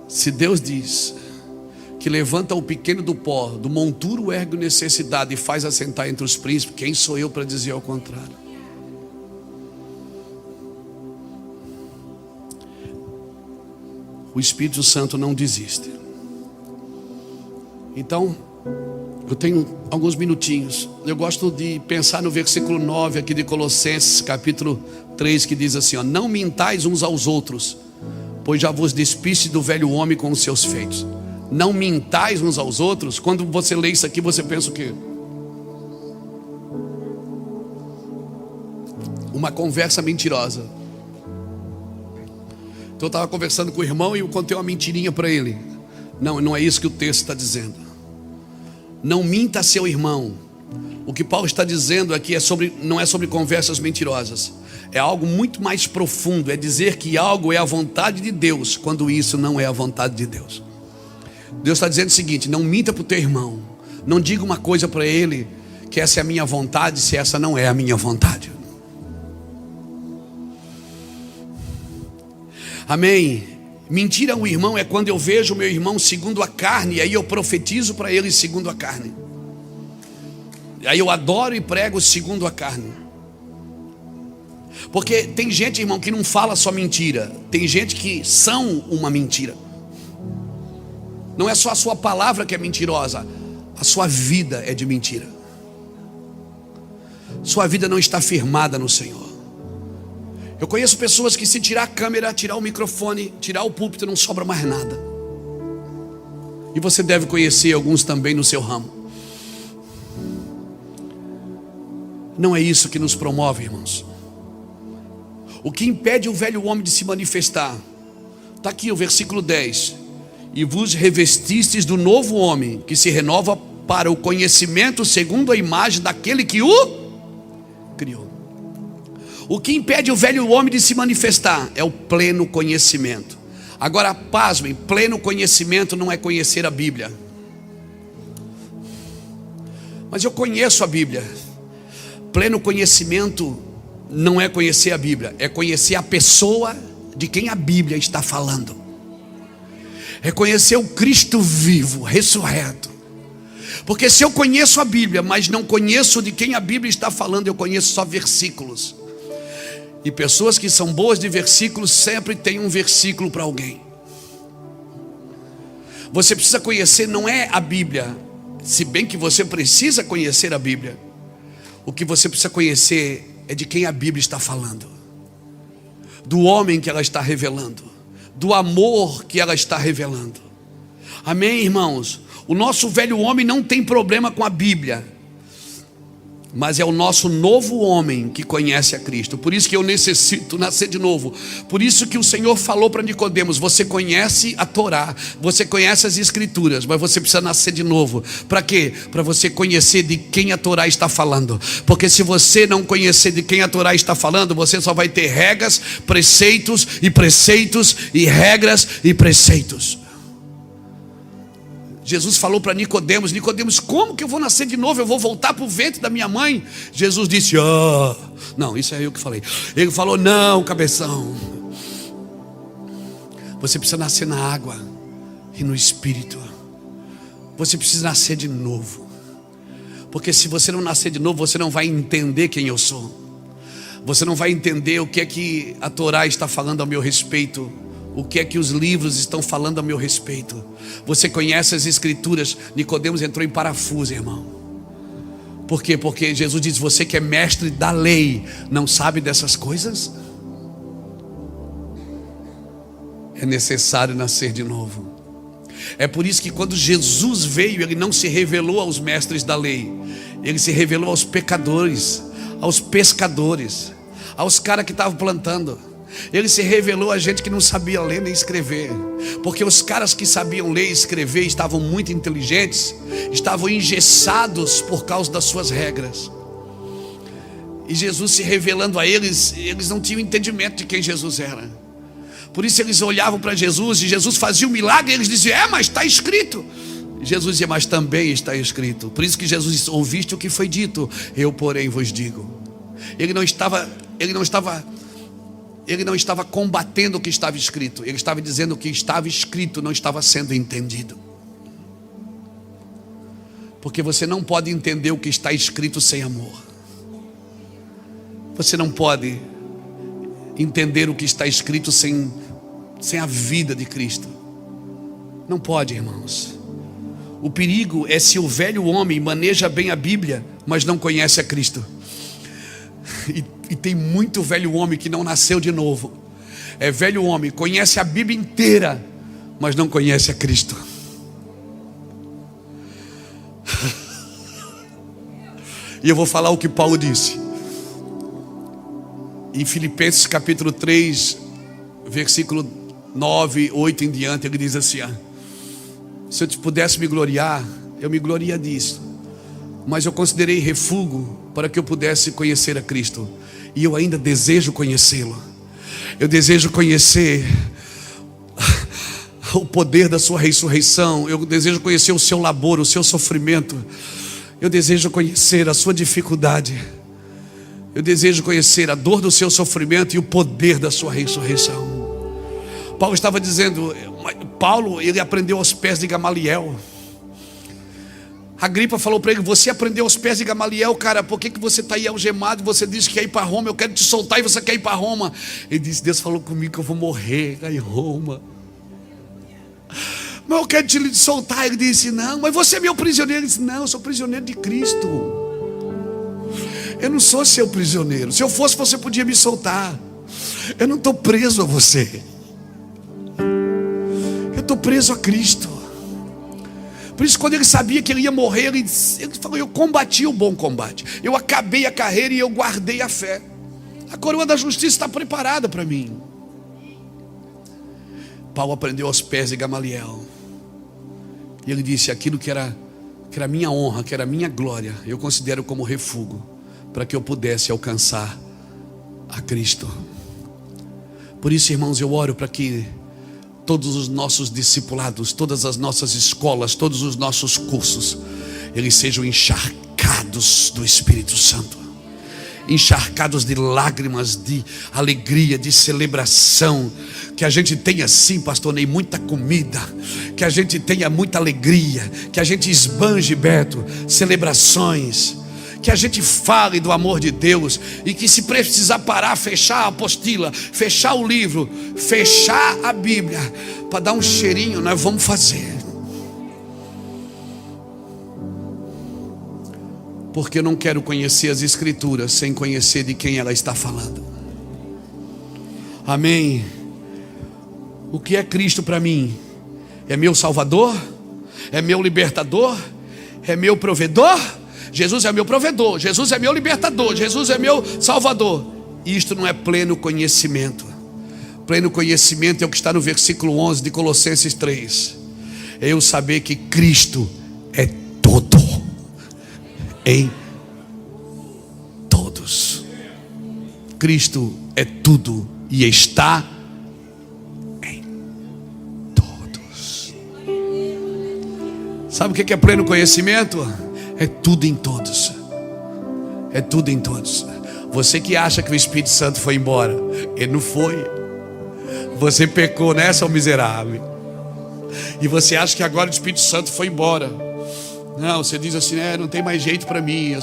Se Deus diz que levanta o pequeno do pó, do monturo ergue necessidade e faz assentar entre os príncipes, quem sou eu para dizer ao contrário? O Espírito Santo não desiste. Então, eu tenho alguns minutinhos. Eu gosto de pensar no versículo 9 aqui de Colossenses, capítulo 3, que diz assim, ó: não mintais uns aos outros, pois já vos despiste do velho homem com os seus feitos. Não mintais uns aos outros. Quando você lê isso aqui, você pensa o quê? Uma conversa mentirosa. Então eu estava conversando com o irmão e eu contei uma mentirinha para ele. Não é isso que o texto está dizendo. Não minta a seu irmão. O que Paulo está dizendo aqui não é sobre conversas mentirosas. É algo muito mais profundo. É dizer que algo é a vontade de Deus, quando isso não é a vontade de Deus. Deus está dizendo o seguinte: não minta para o teu irmão. Não diga uma coisa para ele, que essa é a minha vontade, se essa não é a minha vontade. Amém. Mentira ao irmão é quando eu vejo o meu irmão segundo a carne, e aí eu profetizo para ele segundo a carne. E aí eu adoro e prego segundo a carne. Porque tem gente, irmão, que não fala só mentira. Tem gente que são uma mentira. Não é só a sua palavra que é mentirosa, a sua vida é de mentira. Sua vida não está firmada no Senhor. Eu conheço pessoas que, se tirar a câmera, tirar o microfone, tirar o púlpito, não sobra mais nada. E você deve conhecer alguns também no seu ramo. Não é isso que nos promove, irmãos. O que impede o velho homem de se manifestar? Está aqui o versículo 10. E vos revestistes do novo homem, que se renova para o conhecimento segundo a imagem daquele que o criou. O que impede o velho homem de se manifestar é o pleno conhecimento. Agora, pasmem, pleno conhecimento não é conhecer a Bíblia. Mas eu conheço a Bíblia. Pleno conhecimento não é conhecer a Bíblia, é conhecer a pessoa de quem a Bíblia está falando. É conhecer o Cristo vivo, ressurreto. Porque se eu conheço a Bíblia, mas não conheço de quem a Bíblia está falando, eu conheço só versículos. E pessoas que são boas de versículos sempre têm um versículo para alguém. Você precisa conhecer, não é a Bíblia, se bem que você precisa conhecer a Bíblia. O que você precisa conhecer é de quem a Bíblia está falando, do homem que ela está revelando, do amor que ela está revelando. Amém, irmãos? O nosso velho homem não tem problema com a Bíblia, mas é o nosso novo homem que conhece a Cristo. Por isso que eu necessito nascer de novo. Por isso que o Senhor falou para Nicodemos: você conhece a Torá, você conhece as Escrituras, mas você precisa nascer de novo. Para quê? Para você conhecer de quem a Torá está falando. Porque se você não conhecer de quem a Torá está falando, você só vai ter regras, preceitos e regras e preceitos. Jesus falou para Nicodemos: Nicodemos, como que eu vou nascer de novo? Eu vou voltar para o ventre da minha mãe? Jesus disse: não, isso é eu que falei. Ele falou: não, cabeção, você precisa nascer na água e no Espírito. Você precisa nascer de novo. Porque se você não nascer de novo, você não vai entender quem eu sou. Você não vai entender o que é que a Torá está falando ao meu respeito, o que é que os livros estão falando a meu respeito. Você conhece as Escrituras. Nicodemos entrou em parafuso, irmão. Por quê? Porque Jesus diz: você que é mestre da lei, não sabe dessas coisas? É necessário nascer de novo. É por isso que quando Jesus veio, Ele não se revelou aos mestres da lei, Ele se revelou aos pecadores, aos pescadores, aos caras que estavam plantando. Ele se revelou a gente que não sabia ler nem escrever, porque os caras que sabiam ler e escrever estavam muito inteligentes, estavam engessados por causa das suas regras. E Jesus se revelando a eles, eles não tinham entendimento de quem Jesus era. Por isso eles olhavam para Jesus, e Jesus fazia um milagre, e eles diziam: mas está escrito. E Jesus dizia: mas também está escrito. Por isso que Jesus disse: ouviste o que foi dito, eu porém vos digo. Ele não estava combatendo o que estava escrito. Ele estava dizendo: o que estava escrito não estava sendo entendido. Porque você não pode entender o que está escrito sem amor. Você não pode entender o que está escrito sem a vida de Cristo. Não pode, irmãos. O perigo é se o velho homem maneja bem a Bíblia, mas não conhece a Cristo. E tem muito velho homem que não nasceu de novo. É velho homem, conhece a Bíblia inteira, mas não conhece a Cristo. E eu vou falar o que Paulo disse em Filipenses capítulo 3, versículo 9, 8 em diante. Ele diz assim: se eu pudesse me gloriar, eu me gloria disso, mas eu considerei refúgio para que eu pudesse conhecer a Cristo. E eu ainda desejo conhecê-lo. Eu desejo conhecer o poder da sua ressurreição. Eu desejo conhecer o seu labor, o seu sofrimento. Eu desejo conhecer a sua dificuldade. Eu desejo conhecer a dor do seu sofrimento e o poder da sua ressurreição. Paulo estava dizendo, ele aprendeu aos pés de Gamaliel. Agripa falou para ele: você aprendeu aos pés de Gamaliel, cara, por que você está aí algemado? Você disse que quer ir para Roma, eu quero te soltar e você quer ir para Roma. Ele disse: Deus falou comigo que eu vou morrer lá em Roma, mas eu quero te soltar. Ele disse: não, mas você é meu prisioneiro. Ele disse: não, eu sou prisioneiro de Cristo. Eu não sou seu prisioneiro. Se eu fosse, você podia me soltar. Eu não estou preso a você, eu estou preso a Cristo. Por isso, quando ele sabia que ele ia morrer, ele falou: eu combati o bom combate, eu acabei a carreira e eu guardei a fé. A coroa da justiça está preparada para mim. Paulo aprendeu aos pés de Gamaliel. E ele disse: aquilo que era minha honra, que era minha glória, eu considero como refúgio, para que eu pudesse alcançar a Cristo. Por isso, irmãos, eu oro para que todos os nossos discipulados, todas as nossas escolas, todos os nossos cursos, eles sejam encharcados do Espírito Santo, encharcados de lágrimas, de alegria, de celebração. Que a gente tenha, sim, pastor Ney, muita comida, que a gente tenha muita alegria, que a gente esbanje, Beto, celebrações, que a gente fale do amor de Deus, e que, se precisar parar, fechar a apostila, fechar o livro, fechar a Bíblia, para dar um cheirinho, nós vamos fazer. Porque eu não quero conhecer as Escrituras sem conhecer de quem ela está falando. Amém. O que é Cristo para mim? É meu Salvador? É meu libertador? É meu provedor? Jesus é meu provedor, Jesus é meu libertador, Jesus é meu salvador. Isto não é pleno conhecimento. Pleno conhecimento é o que está no versículo 11 de Colossenses 3. É eu saber que Cristo é todo em todos. Cristo é tudo e está em todos. Sabe o que é pleno conhecimento? É tudo em todos. É tudo em todos. Você que acha que o Espírito Santo foi embora, ele não foi. Você pecou, né, seu miserável? E você acha que agora o Espírito Santo foi embora. Não, você diz assim: não tem mais jeito para mim, eu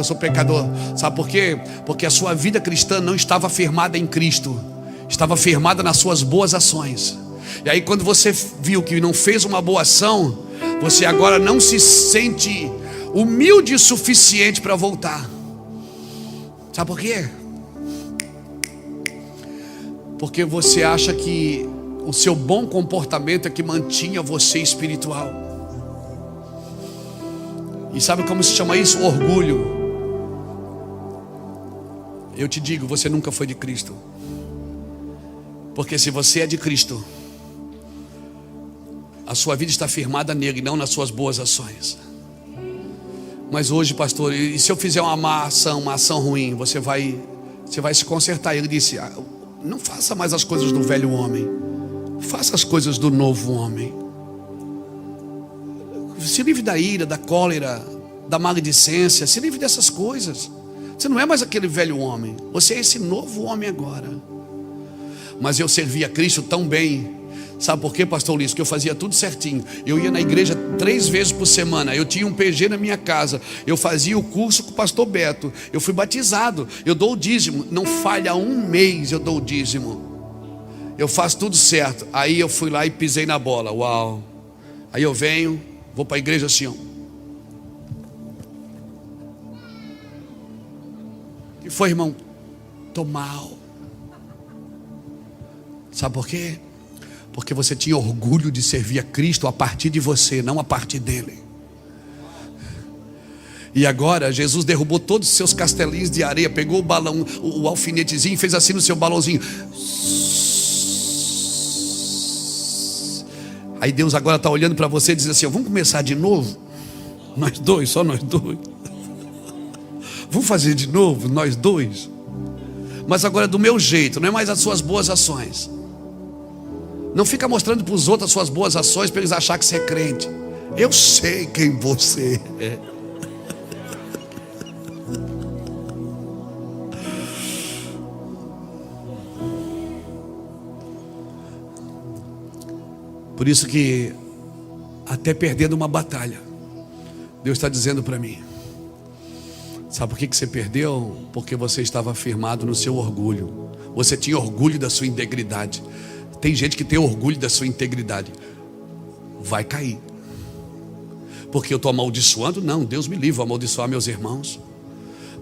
sou pecador. Sabe por quê? Porque a sua vida cristã não estava firmada em Cristo, estava firmada nas suas boas ações. E aí, quando você viu que não fez uma boa ação, você agora não se sente humilde o suficiente para voltar. Sabe por quê? Porque você acha que o seu bom comportamento é que mantinha você espiritual. E sabe como se chama isso? Orgulho. Eu te digo, você nunca foi de Cristo. Porque se você é de Cristo, a sua vida está firmada nele, não nas suas boas ações. Mas hoje, pastor, e se eu fizer uma ação ruim, você vai se consertar. Ele disse: não faça mais as coisas do velho homem, faça as coisas do novo homem. Se livre da ira, da cólera, da maledicência, se livre dessas coisas. Você não é mais aquele velho homem, você é esse novo homem agora. Mas eu servia a Cristo tão bem. Sabe por quê, pastor Ulisses? Que eu fazia tudo certinho. Eu ia na igreja 3 vezes por semana. Eu tinha um PG na minha casa. Eu fazia o curso com o pastor Beto. Eu fui batizado. Eu dou o dízimo. Não falha um mês, eu dou o dízimo. Eu faço tudo certo. Aí eu fui lá e pisei na bola. Uau. Aí eu venho, vou para a igreja assim, ó. O que foi, irmão? Tô mal. Sabe por quê? Porque você tinha orgulho de servir a Cristo a partir de você, não a partir dele. E agora Jesus derrubou todos os seus castelinhos de areia, pegou o balão, o alfinetezinho, fez assim no seu balãozinho. Aí Deus agora está olhando para você e diz assim: vamos começar de novo? Nós dois, só nós dois. Vamos fazer de novo, nós dois. Mas agora do meu jeito, não é mais as suas boas ações. Não fica mostrando para os outros as suas boas ações para eles acharem que você é crente. Eu sei quem você é. Por isso que até perdendo uma batalha, Deus está dizendo para mim: sabe por que você perdeu? Porque você estava firmado no seu orgulho. Você tinha orgulho da sua integridade. Tem gente que tem orgulho da sua integridade. Vai cair. Porque eu estou amaldiçoando? Não, Deus me livre de amaldiçoar meus irmãos.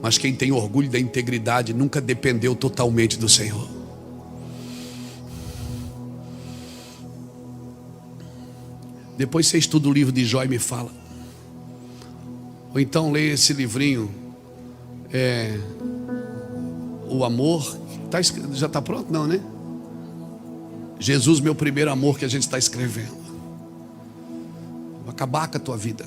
Mas quem tem orgulho da integridade nunca dependeu totalmente do Senhor. Depois você estuda o livro de Jó e me fala. Ou então leia esse livrinho, O Amor. Já está pronto? Não, né? Jesus, meu primeiro amor, que a gente está escrevendo. Vai acabar com a tua vida.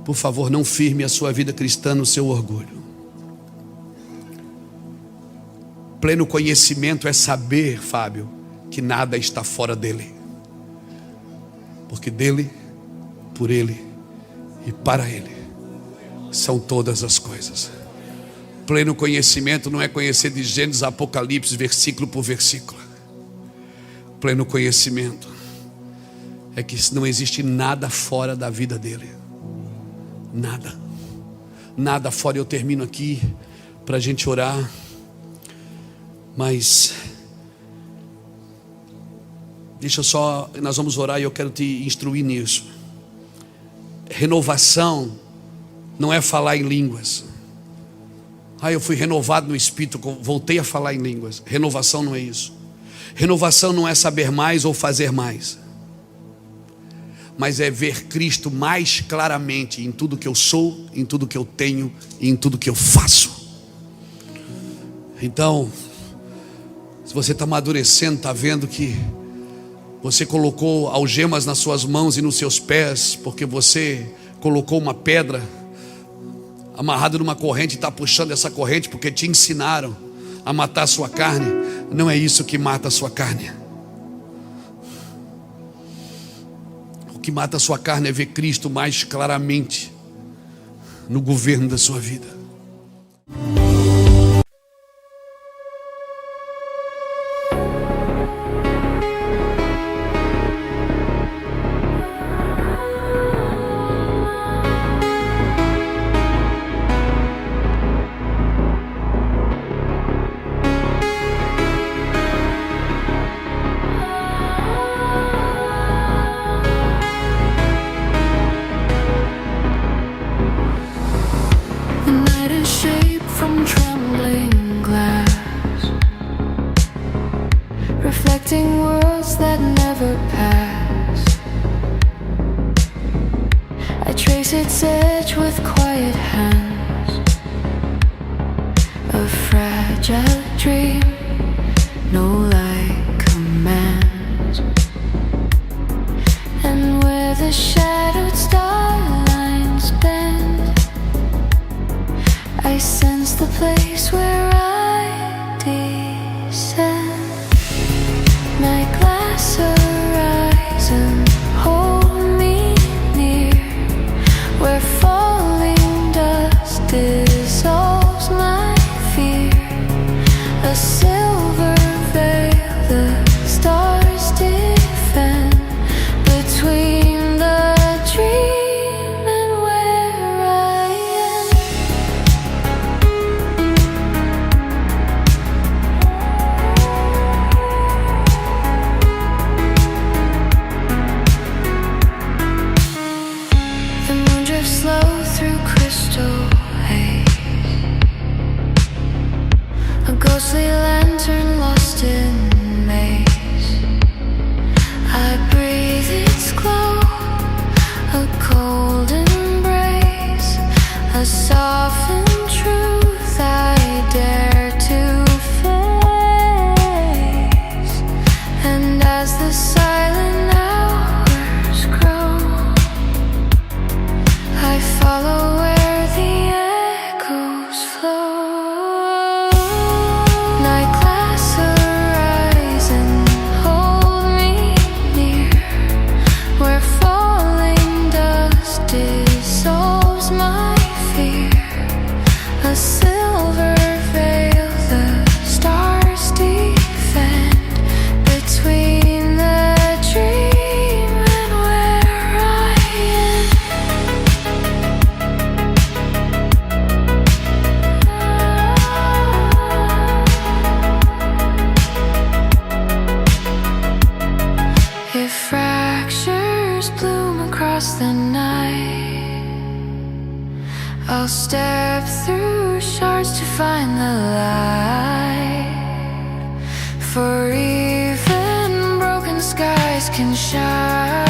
Por favor, não firme a sua vida cristã no seu orgulho. Pleno conhecimento é saber, Fábio, que nada está fora dele. Porque dele, por ele e para ele são todas as coisas. Pleno conhecimento não é conhecer de Gênesis a Apocalipse, versículo por versículo. Pleno conhecimento é que não existe nada fora da vida dele. Nada. Nada fora. Eu termino aqui para a gente orar. Mas deixa só, nós vamos orar e eu quero te instruir nisso. Renovação não é falar em línguas. Eu fui renovado no Espírito, voltei a falar em línguas. Renovação não é isso. Renovação não é saber mais ou fazer mais, mas é ver Cristo mais claramente em tudo que eu sou, em tudo que eu tenho e em tudo que eu faço. Então, se você está amadurecendo, está vendo que você colocou algemas nas suas mãos e nos seus pés, porque você colocou uma pedra amarrado numa corrente e está puxando essa corrente porque te ensinaram a matar a sua carne. Não é isso que mata a sua carne. O que mata a sua carne é ver Cristo mais claramente no governo da sua vida. Reflecting worlds that never pass, I trace its edge with quiet hands, a fragile dream, no light commands. And where the shadowed star lines bend, I sense the place where I descend. My glass horizon, hold me near, where falling dust dissolves my fear. A silver veil the stars defend, between the dream and where I am. The moon drifts slow through crystal haze, a ghostly lantern lost in maze. I breathe its glow, a cold embrace, a softened truth I dare to face. And as the silent hours grow, I follow where the echoes flow. Night glass horizon, hold me near, where falling dust dissolves my fear. A silver veil the stars defend, between the dream and where I am. If fractures bloom across the night, I'll step through shards to find the light. For even broken skies can shine.